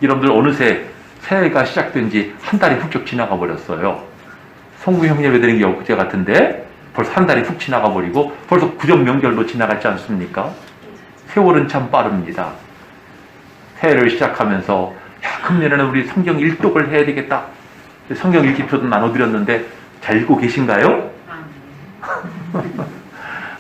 여러분들 어느새 새해가 시작된 지 한 달이 훌쩍 지나가 버렸어요. 성구형 예배 드린 게 엊그제 같은데 벌써 한 달이 훅 지나가 버리고 벌써 구정 명절도 지나갔지 않습니까? 세월은 참 빠릅니다. 새해를 시작하면서 금년에는 우리 성경 일독을 해야 되겠다. 성경 읽기표도 나눠드렸는데 잘 읽고 계신가요?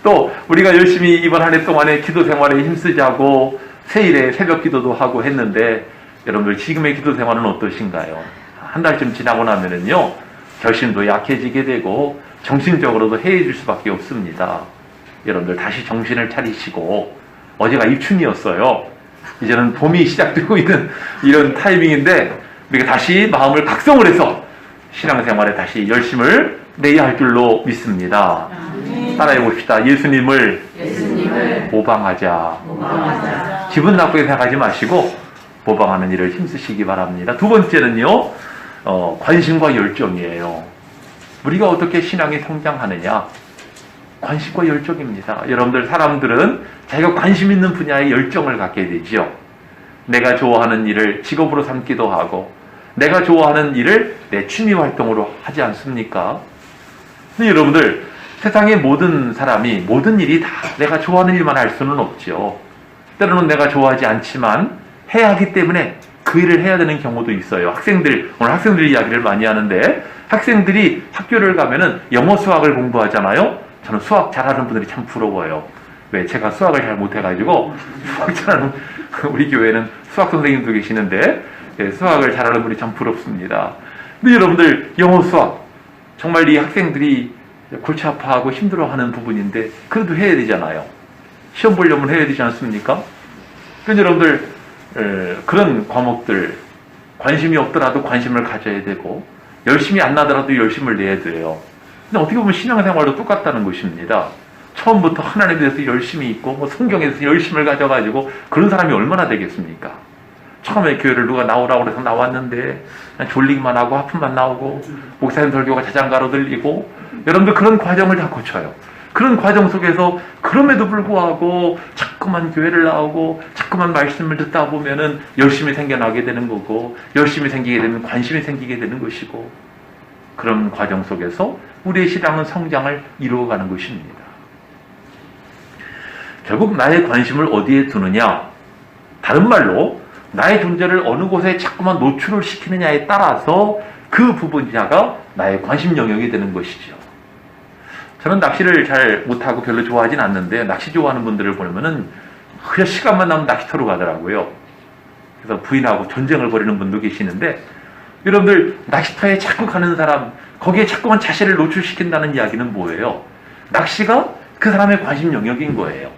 또 우리가 열심히 이번 한 해 동안에 기도 생활에 힘쓰자고 새일에 새벽 기도도 하고 했는데 여러분들 지금의 기도 생활은 어떠신가요? 한 달쯤 지나고 나면은요 결심도 약해지게 되고 정신적으로도 해해질 수밖에 없습니다. 여러분들 다시 정신을 차리시고, 어제가 입춘이었어요. 이제는 봄이 시작되고 있는 이런 타이밍인데 우리가 다시 마음을 각성을 해서 신앙생활에 다시 열심을 내야 할 줄로 믿습니다. 따라해 봅시다. 예수님을 모방하자. 기분 나쁘게 생각하지 마시고 모방하는 일을 힘쓰시기 바랍니다. 두 번째는요, 관심과 열정이에요. 우리가 어떻게 신앙이 성장하느냐? 관심과 열정입니다. 여러분들 사람들은 자기가 관심 있는 분야에 열정을 갖게 되지요. 내가 좋아하는 일을 직업으로 삼기도 하고 내가 좋아하는 일을 내 취미 활동으로 하지 않습니까? 근데 여러분들 세상의 모든 사람이 모든 일이 다 내가 좋아하는 일만 할 수는 없죠. 때로는 내가 좋아하지 않지만 해야 하기 때문에 그 일을 해야 되는 경우도 있어요. 오늘 학생들 이야기를 많이 하는데 학생들이 학교를 가면은 영어 수학을 공부하잖아요. 저는 수학 잘하는 분들이 참 부러워요. 왜? 제가 수학을 잘 못해가지고 수학 잘하는 우리 교회는 수학 선생님도 계시는데 수학을 잘하는 분이 참 부럽습니다. 근데 여러분들 영어 수학 정말 이 학생들이 골치 아파하고 힘들어하는 부분인데 그래도 해야 되잖아요. 시험 보려면 해야 되지 않습니까? 그래서 여러분들 그런 과목들 관심이 없더라도 관심을 가져야 되고 열심히 안 나더라도 열심을 내야 돼요. 근데 어떻게 보면 신앙생활도 똑같다는 것입니다. 처음부터 하나님에 대해서 열심히 있고 성경에 대해서 열심을 가져가지고 그런 사람이 얼마나 되겠습니까? 처음에 교회를 누가 나오라고 해서 나왔는데 졸리기만 하고 하품만 나오고 목사님 설교가 자장가로 들리고 여러분들 그런 과정을 다 거쳐요. 그런 과정 속에서 그럼에도 불구하고 자꾸만 교회를 나오고 자꾸만 말씀을 듣다 보면은 열심히 생겨나게 되는 거고 열심히 생기게 되면 관심이 생기게 되는 것이고 그런 과정 속에서 우리의 신앙은 성장을 이루어가는 것입니다. 결국 나의 관심을 어디에 두느냐, 다른 말로 나의 존재를 어느 곳에 자꾸만 노출을 시키느냐에 따라서 그 부분야가 나의 관심 영역이 되는 것이죠. 저는 낚시를 잘 못하고 별로 좋아하진 않는데 낚시 좋아하는 분들을 보면은 그냥 시간만 나면 낚시터로 가더라고요. 그래서 부인하고 전쟁을 벌이는 분도 계시는데 여러분들 낚시터에 자꾸 가는 사람, 거기에 자꾸만 자신을 노출시킨다는 이야기는 뭐예요? 낚시가 그 사람의 관심 영역인 거예요.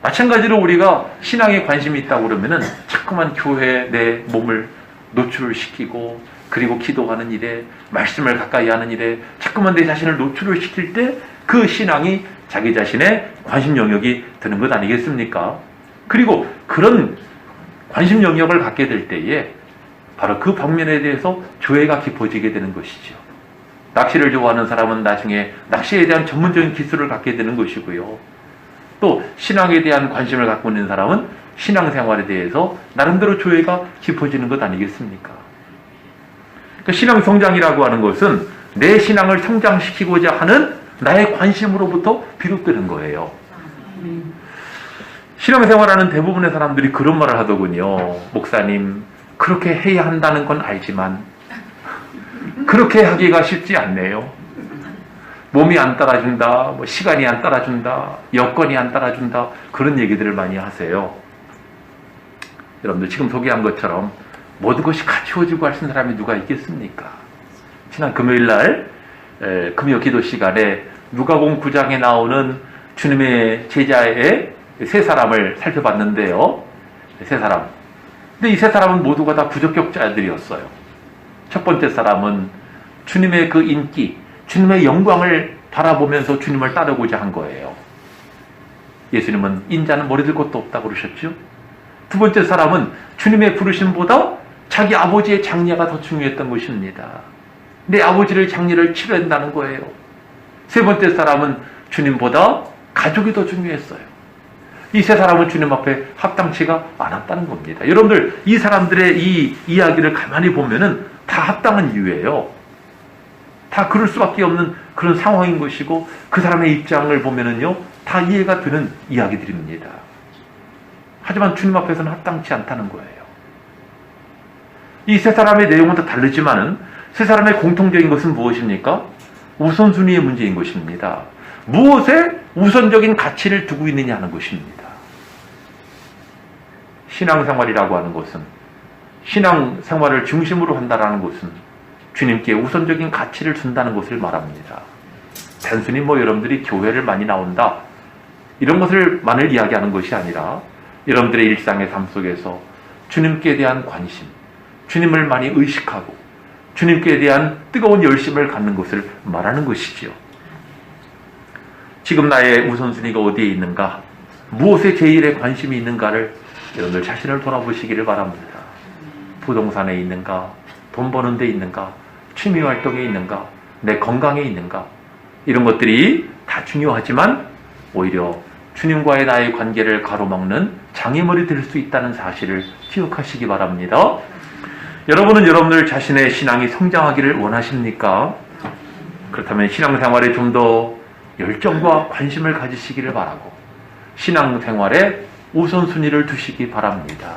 마찬가지로 우리가 신앙에 관심이 있다고 그러면은 자꾸만 교회에 내 몸을 노출을 시키고 그리고 기도하는 일에 말씀을 가까이 하는 일에 자꾸만 내 자신을 노출을 시킬 때 그 신앙이 자기 자신의 관심 영역이 되는 것 아니겠습니까? 그리고 그런 관심 영역을 갖게 될 때에 바로 그 방면에 대해서 조예가 깊어지게 되는 것이죠. 낚시를 좋아하는 사람은 나중에 낚시에 대한 전문적인 기술을 갖게 되는 것이고요. 또 신앙에 대한 관심을 갖고 있는 사람은 신앙생활에 대해서 나름대로 조예가 깊어지는 것 아니겠습니까? 그러니까 신앙 성장이라고 하는 것은 내 신앙을 성장시키고자 하는 나의 관심으로부터 비롯되는 거예요. 신앙생활하는 대부분의 사람들이 그런 말을 하더군요. 목사님, 그렇게 해야 한다는 건 알지만 그렇게 하기가 쉽지 않네요. 몸이 안 따라준다, 시간이 안 따라준다, 여건이 안 따라준다, 그런 얘기들을 많이 하세요. 여러분들 지금 소개한 것처럼 모든 것이 갖추어지고 하신 사람이 누가 있겠습니까? 지난 금요일날 금요 기도 시간에 누가복음 9장에 나오는 주님의 제자의 세 사람을 살펴봤는데요. 세 사람. 근데 이 세 사람은 모두가 다 부적격자들이었어요. 첫 번째 사람은 주님의 그 인기, 주님의 영광을 바라보면서 주님을 따르고자 한 거예요. 예수님은 인자는 머리 들 것도 없다고 그러셨죠. 두 번째 사람은 주님의 부르심보다 자기 아버지의 장례가 더 중요했던 것입니다. 내 아버지를 장례를 치러야 한다는 거예요. 세 번째 사람은 주님보다 가족이 더 중요했어요. 이 세 사람은 주님 앞에 합당치가 않았다는 겁니다. 여러분들 이 사람들의 이 이야기를 가만히 보면은 다 합당한 이유예요. 다 그럴 수밖에 없는 그런 상황인 것이고 그 사람의 입장을 보면은요 다 이해가 되는 이야기들입니다. 하지만 주님 앞에서는 합당치 않다는 거예요. 이 세 사람의 내용은 다 다르지만은 세 사람의 공통적인 것은 무엇입니까? 우선순위의 문제인 것입니다. 무엇에 우선적인 가치를 두고 있느냐 하는 것입니다. 신앙생활이라고 하는 것은 신앙생활을 중심으로 한다는 것은 주님께 우선적인 가치를 준다는 것을 말합니다. 단순히 여러분들이 교회를 많이 나온다 이런 것을만을 이야기하는 것이 아니라 여러분들의 일상의 삶 속에서 주님께 대한 관심, 주님을 많이 의식하고 주님께 대한 뜨거운 열심을 갖는 것을 말하는 것이지요. 지금 나의 우선순위가 어디에 있는가, 무엇에 제일에 관심이 있는가를 여러분들 자신을 돌아보시기를 바랍니다. 부동산에 있는가, 돈 버는 데 있는가, 취미활동에 있는가, 내 건강에 있는가, 이런 것들이 다 중요하지만 오히려 주님과의 나의 관계를 가로막는 장애물이 될 수 있다는 사실을 기억하시기 바랍니다. 여러분은 여러분들 자신의 신앙이 성장하기를 원하십니까? 그렇다면 신앙생활에 좀 더 열정과 관심을 가지시기를 바라고 신앙생활에 우선순위를 두시기 바랍니다.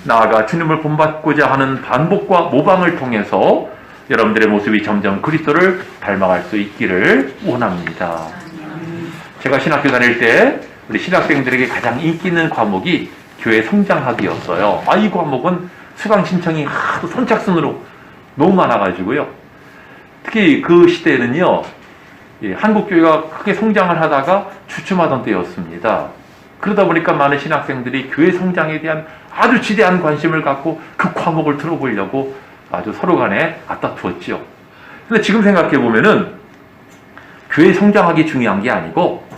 나아가 주님을 본받고자 하는 반복과 모방을 통해서 여러분들의 모습이 점점 그리스도를 닮아갈 수 있기를 원합니다. 제가 신학교 다닐 때 우리 신학생들에게 가장 인기 있는 과목이 교회 성장학이었어요. 이 과목은 수강 신청이 하도 선착순으로 너무 많아가지고요. 특히 그 시대에는요, 한국교회가 크게 성장을 하다가 주춤하던 때였습니다. 그러다 보니까 많은 신학생들이 교회 성장에 대한 아주 지대한 관심을 갖고 그 과목을 들어보려고 아주 서로 간에 맞다투었죠. 근데 지금 생각해 보면은 교회 성장하기 중요한 게 아니고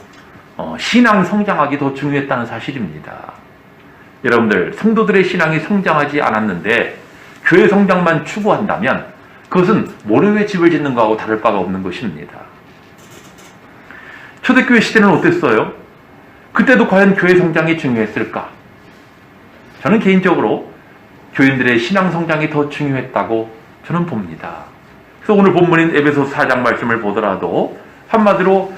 신앙 성장하기 더 중요했다는 사실입니다. 여러분들 성도들의 신앙이 성장하지 않았는데 교회 성장만 추구한다면 그것은 모래에 집을 짓는 거하고 다를 바가 없는 것입니다. 초대교회 시대는 어땠어요? 그때도 과연 교회 성장이 중요했을까? 저는 개인적으로 교인들의 신앙 성장이 더 중요했다고 저는 봅니다. 그래서 오늘 본문인 에베소서 4장 말씀을 보더라도 한마디로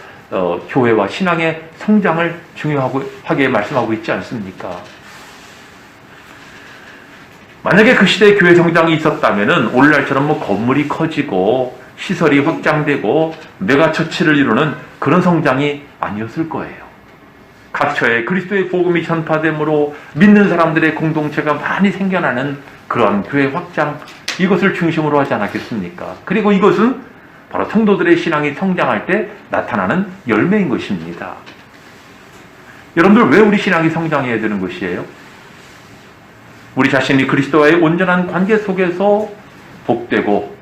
교회와 신앙의 성장을 중요하게 말씀하고 있지 않습니까? 만약에 그 시대에 교회 성장이 있었다면 오늘날처럼 건물이 커지고 시설이 확장되고 메가처치를 이루는 그런 성장이 아니었을 거예요. 각처에 그리스도의 복음이 전파됨으로 믿는 사람들의 공동체가 많이 생겨나는 그러한 교회 확장, 이것을 중심으로 하지 않았겠습니까? 그리고 이것은 바로 성도들의 신앙이 성장할 때 나타나는 열매인 것입니다. 여러분들 왜 우리 신앙이 성장해야 되는 것이에요? 우리 자신이 그리스도와의 온전한 관계 속에서 복되고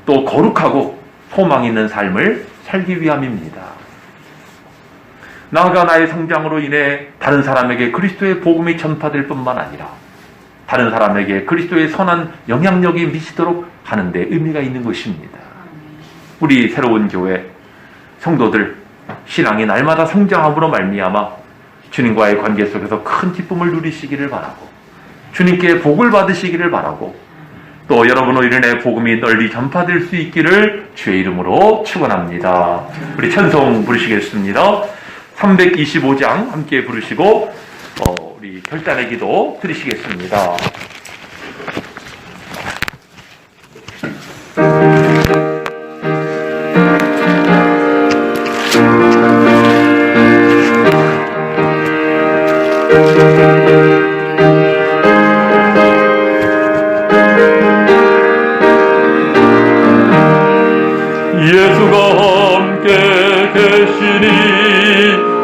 또 거룩하고 소망 있는 삶을 살기 위함입니다. 나아가 나의 성장으로 인해 다른 사람에게 그리스도의 복음이 전파될 뿐만 아니라 다른 사람에게 그리스도의 선한 영향력이 미치도록 하는 데 의미가 있는 것입니다. 우리 새로운 교회 성도들 신앙이 날마다 성장함으로 말미암아 주님과의 관계 속에서 큰 기쁨을 누리시기를 바라고 주님께 복을 받으시기를 바라고 또 여러분으로 인해 복음이 널리 전파될 수 있기를 주의 이름으로 축원합니다. 우리 찬송 부르시겠습니다. 325장 함께 부르시고 우리 결단의 기도 드리시겠습니다. 되시니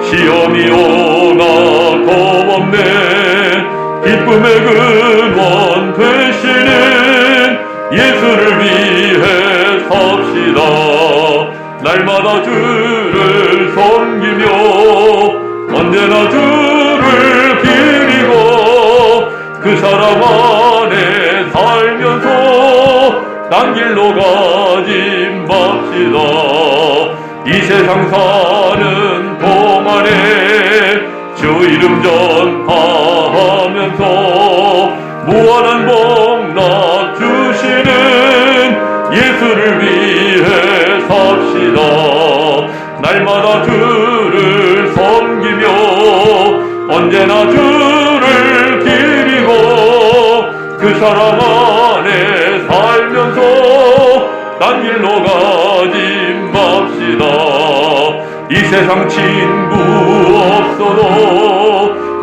시험이 오나 겁없네 기쁨의 근원 되시는 예수를 위해 삽시다. 날마다 주를 섬기며 언제나 주를 기리고 그 사랑 안에 살면서 딴 길로 가지 맙시다. 이 세상 사는 동안에 주 이름 전파하면서 무한한 복락 주시는 예수를 위해 삽시다. 날마다 주를 섬기며 언제나 주를 기리고 그 사랑 안에 살면서 딴 길로 가지 맙시다. 이 세상 친구 없어도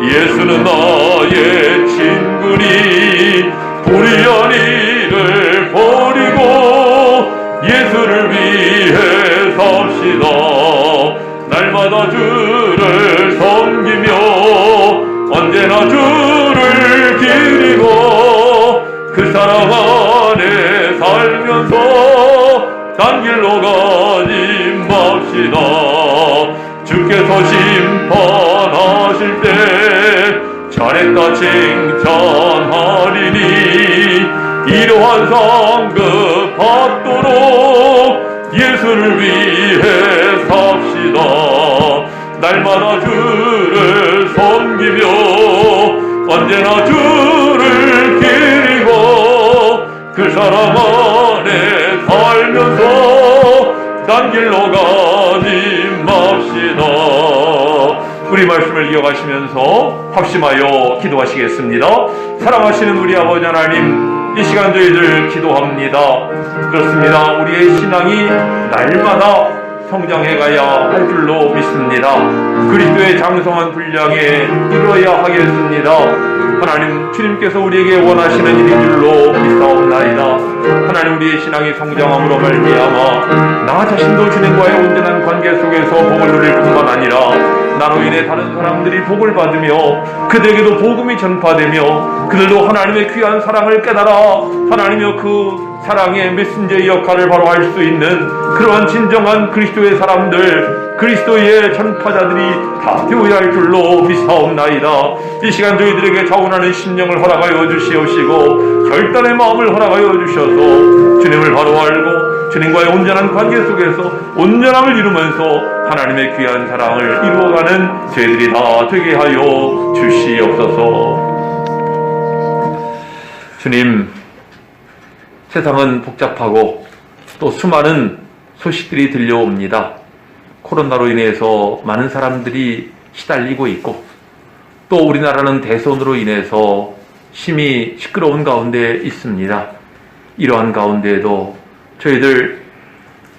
예수는 나의 친구니 불의한 일을 버리고 예수를 위해 삽시다. 날마다 주를 섬기며 언제나 주를 기리고 그 사랑 안에 살면서 딴 길로 가지 맙시다. 주께서 심판하실 때 잘했다 칭찬하리니 이러한 상급 받도록 예수를 위해 삽시다. 날마다 주를 섬기며 언제나 주를 기리고 그 사랑 안에 살면서 딴 길로 가지 맙시다. 우리 말씀을 이어가시면서 합심하여 기도하시겠습니다. 사랑하시는 우리 아버지 하나님, 이 시간 저희들 기도합니다. 그렇습니다. 우리의 신앙이 날마다 성장해가야 할 줄로 믿습니다. 그리스도의 장성한 분량에 이루어야 하겠습니다. 하나님, 주님께서 우리에게 원하시는 일인 줄로 믿사옵나이다. 하나님, 우리의 신앙이 성장함으로 말미암아 나 자신도 주님과의 온전한 관계 속에서 복을 누릴 뿐만 아니라 나로 인해 다른 사람들이 복을 받으며 그들에게도 복음이 전파되며 그들도 하나님의 귀한 사랑을 깨달아 하나님의 그 사랑의 메신저의 역할을 바로 할 수 있는 그러한 진정한 그리스도의 사람들, 그리스도의 전파자들이 다 되어야 할 줄로 믿사옵나이다. 이 시간 저희들에게 자원하는 심령을 허락하여 주시옵시고 결단의 마음을 허락하여 주셔서 주님을 바로 알고 주님과의 온전한 관계 속에서 온전함을 이루면서 하나님의 귀한 사랑을 이루어가는 저희들이 다 되게 하여 주시옵소서. 주님, 세상은 복잡하고 또 수많은 소식들이 들려옵니다. 코로나로 인해서 많은 사람들이 시달리고 있고 또 우리나라는 대선으로 인해서 심히 시끄러운 가운데 있습니다. 이러한 가운데에도 저희들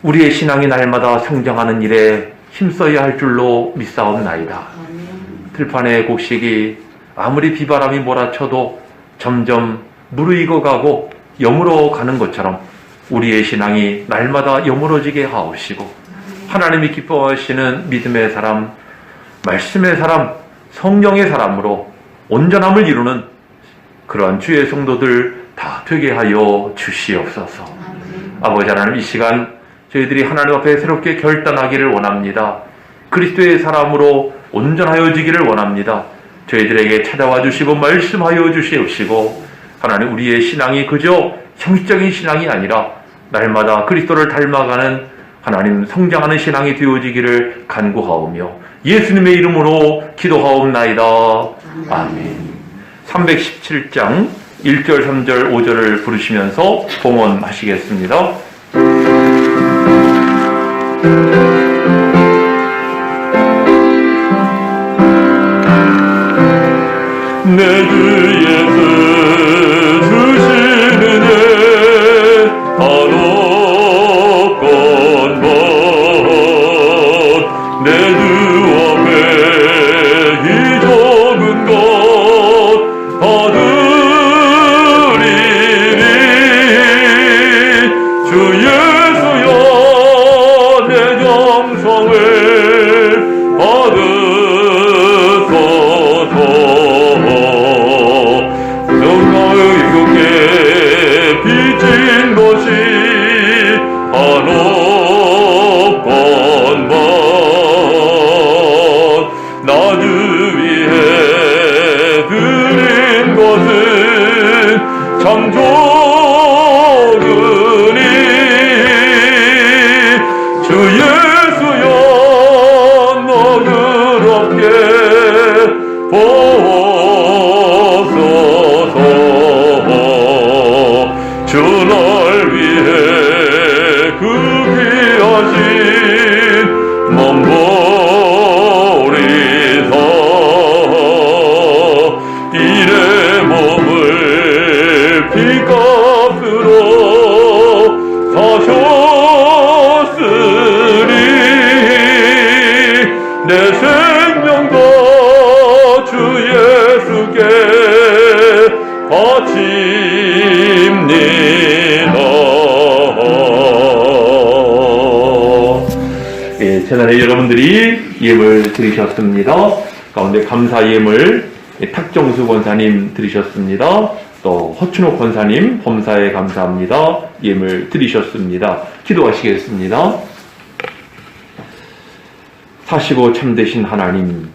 우리의 신앙이 날마다 성장하는 일에 힘써야 할 줄로 믿사옵나이다. 들판의 곡식이 아무리 비바람이 몰아쳐도 점점 무르익어 가고 여물어 가는 것처럼 우리의 신앙이 날마다 여물어지게 하옵시고 하나님이 기뻐하시는 믿음의 사람, 말씀의 사람, 성령의 사람으로 온전함을 이루는 그러한 주의 성도들 다 되게 하여 주시옵소서. 아버지 하나님, 이 시간 저희들이 하나님 앞에 새롭게 결단하기를 원합니다. 그리스도의 사람으로 온전하여지기를 원합니다. 저희들에게 찾아와 주시고 말씀하여 주시옵시고 하나님, 우리의 신앙이 그저 형식적인 신앙이 아니라 날마다 그리스도를 닮아가는 하나님 성장하는 신앙이 되어지기를 간구하오며 예수님의 이름으로 기도하옵나이다. 아멘. 317장 1절, 3절, 5절을 부르시면서 봉헌하시겠습니다. 내 주 예수 주시는 예 한옥권 내 주 앞에 이 적은 것 받으리니 주 예수여 내 정성을 주께 보소서. 주 널 위해 그 귀하신 몸 버리사 이내 몸을 피값으로 사셨으니 내 생명도 주 예수께 바칩니다. 예, 지난해 여러분들이 예물 드리셨습니다. 가운데 감사 예물 탁정수 권사님 드리셨습니다. 또 허춘옥 권사님 범사에 감사합니다. 예물 드리셨습니다. 기도하시겠습니다. 사시고 참되신 하나님,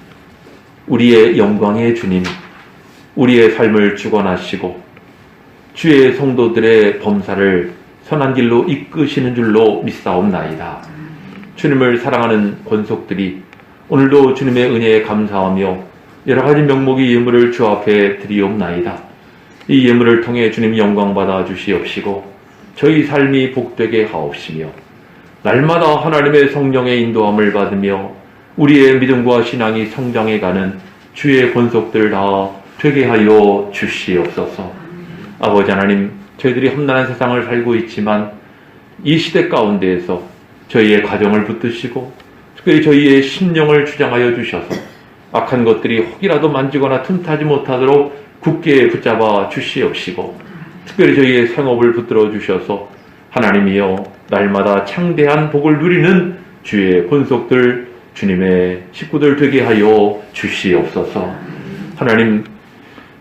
우리의 영광의 주님, 우리의 삶을 주관하시고 주의 성도들의 범사를 선한 길로 이끄시는 줄로 믿사옵나이다. 주님을 사랑하는 권속들이 오늘도 주님의 은혜에 감사하며 여러가지 명목의 예물을 주 앞에 드리옵나이다. 이 예물을 통해 주님 영광받아 주시옵시고 저희 삶이 복되게 하옵시며 날마다 하나님의 성령의 인도함을 받으며 우리의 믿음과 신앙이 성장해가는 주의 권속들 다 되게 하여 주시옵소서. 아버지 하나님, 저희들이 험난한 세상을 살고 있지만 이 시대 가운데에서 저희의 가정을 붙드시고 특별히 저희의 심령을 주장하여 주셔서 악한 것들이 혹이라도 만지거나 틈타지 못하도록 굳게 붙잡아 주시옵시고 특별히 저희의 생업을 붙들어 주셔서 하나님이여 날마다 창대한 복을 누리는 주의 권속들 주님의 식구들 되게 하여 주시옵소서. 하나님,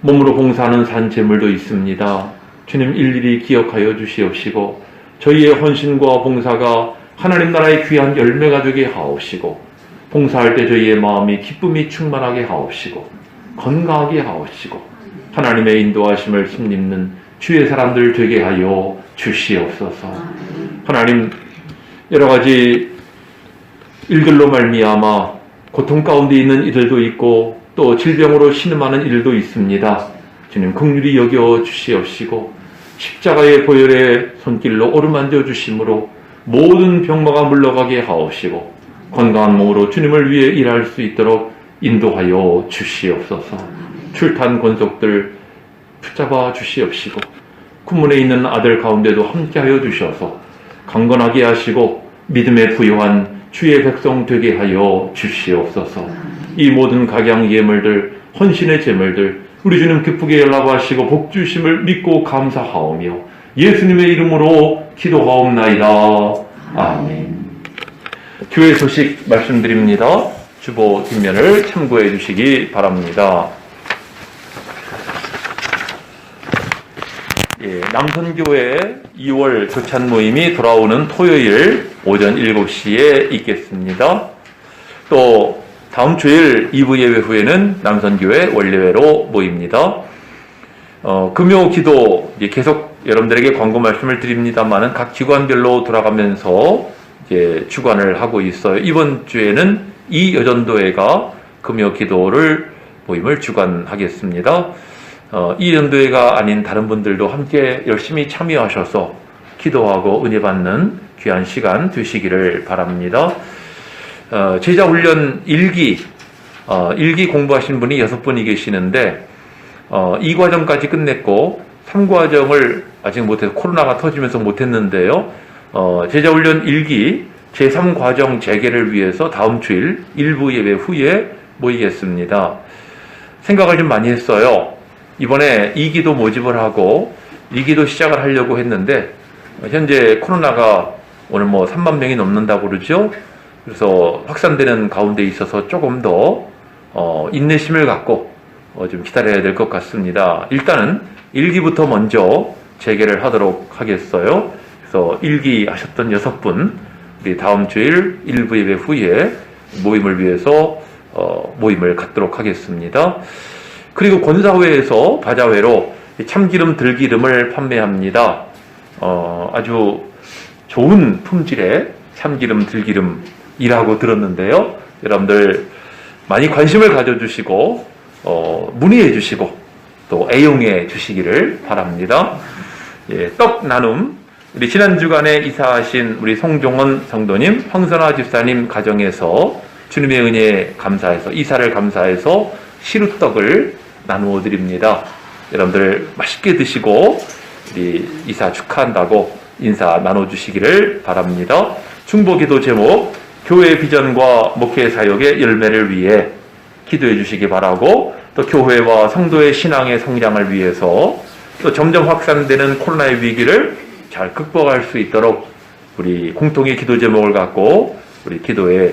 몸으로 봉사하는 산재물도 있습니다. 주님 일일이 기억하여 주시옵시고 저희의 헌신과 봉사가 하나님 나라의 귀한 열매가 되게 하옵시고 봉사할 때 저희의 마음이 기쁨이 충만하게 하옵시고 건강하게 하옵시고 하나님의 인도하심을 힘입는 주의 사람들 되게 하여 주시옵소서. 하나님, 여러 가지 일들로 말미암아 고통 가운데 있는 이들도 있고 또 질병으로 신음하는 이들도 있습니다. 주님 긍휼히 여겨 주시옵시고 십자가의 보혈의 손길로 어루만져 주심으로 모든 병마가 물러가게 하옵시고 건강한 몸으로 주님을 위해 일할 수 있도록 인도하여 주시옵소서. 출탄 권속들 붙잡아 주시옵시고 군문에 있는 아들 가운데도 함께하여 주셔서 강건하게 하시고 믿음에 부요한 주의 백성 되게 하여 주시옵소서. 이 모든 각양 예물들, 헌신의 제물들 우리 주님 기쁘게 연락하시고 복 주심을 믿고 감사하오며 예수님의 이름으로 기도하옵나이다. 아멘. 교회 소식 말씀드립니다. 주보 뒷면을 참고해 주시기 바랍니다. 남선교회 2월 조찬 모임이 돌아오는 토요일 오전 7시에 있겠습니다. 또 다음 주일 2부 예배 후에는 남선교회 원례회로 모입니다. 금요 기도 계속 여러분들에게 광고 말씀을 드립니다만은 각 기관별로 돌아가면서 이제 주관을 하고 있어요. 이번 주에는 이 여전도회가 금요 기도를 모임을 주관하겠습니다. 이 연도회가 아닌 다른 분들도 함께 열심히 참여하셔서 기도하고 은혜 받는 귀한 시간 되시기를 바랍니다. 제자훈련 1기 공부하신 분이 6분이 계시는데 2과정까지 끝냈고 3과정을 아직 못해서 코로나가 터지면서 못했는데요. 제자훈련 1기 제3과정 재개를 위해서 다음 주일 일부 예배 후에 모이겠습니다. 생각을 좀 많이 했어요. 이번에 2기도 모집을 하고 2기도 시작을 하려고 했는데 현재 코로나가 오늘 3만 명이 넘는다고 그러죠. 그래서 확산되는 가운데 있어서 조금 더 인내심을 갖고 좀 기다려야 될 것 같습니다. 일단은 1기부터 먼저 재개를 하도록 하겠어요. 그래서 1기 하셨던 6분 우리 다음 주일 1부 예배 후에 모임을 위해서 모임을 갖도록 하겠습니다. 그리고 권사회에서 바자회로 참기름 들기름을 판매합니다. 아주 좋은 품질의 참기름 들기름이라고 들었는데요. 여러분들 많이 관심을 가져주시고 문의해 주시고 또 애용해 주시기를 바랍니다. 예, 떡 나눔, 우리 지난 주간에 이사하신 우리 송종원 성도님, 황선아 집사님 가정에서 주님의 은혜에 감사해서, 이사를 감사해서 시루떡을 나누어 드립니다. 여러분들 맛있게 드시고 우리 이사 축하한다고 인사 나눠주시기를 바랍니다. 중보기도 제목, 교회 비전과 목회 사역의 열매를 위해 기도해 주시기 바라고, 또 교회와 성도의 신앙의 성장을 위해서, 또 점점 확산되는 코로나의 위기를 잘 극복할 수 있도록 우리 공통의 기도 제목을 갖고 우리 기도해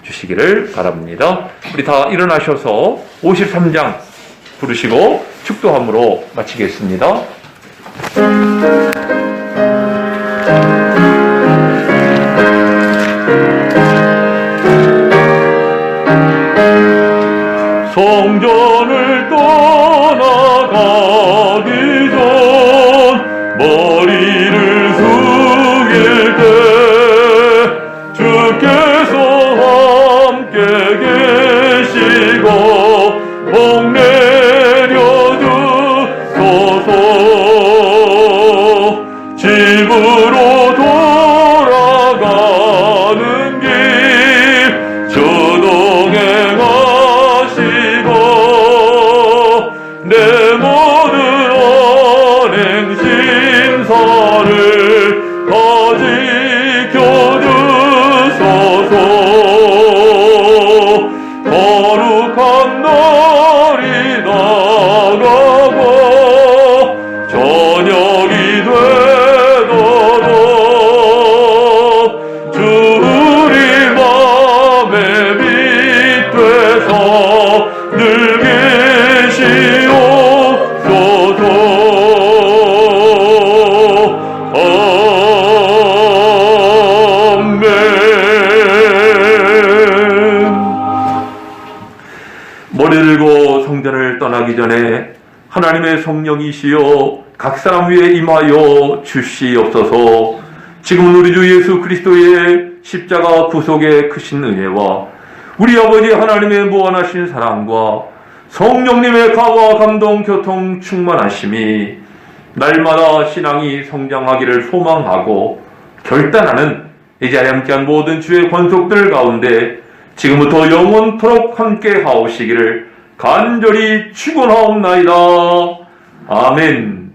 주시기를 바랍니다. 우리 다 일어나셔서 53장 부르시고 축도함으로 마치겠습니다. 성전을 떠나가기 전 머리를 숙일 때 주께서 함께 계시고 복 내려주소서. 집으로 돌아가는 길 주동행하시고 내 모든 언행 심사를 다 지켜주소서. 거룩한 날이 나가고 저녁이 되도록 주 우리 맘에 빛 되서 늘 계시옵소서. 아멘. 머리 들고 성전을 떠나기 전에 하나님의 성령이시여 각 사람 위에 임하여 주시옵소서. 지금은 우리 주 예수 그리스도의 십자가 구속의 크신 은혜와 우리 아버지 하나님의 무한하신 사랑과 성령님의 가와 감동 교통 충만하심이 날마다 신앙이 성장하기를 소망하고 결단하는 이 자리에 함께한 모든 주의 권속들 가운데 지금부터 영원토록 함께 하오시기를 간절히 축원하옵나이다. 아멘.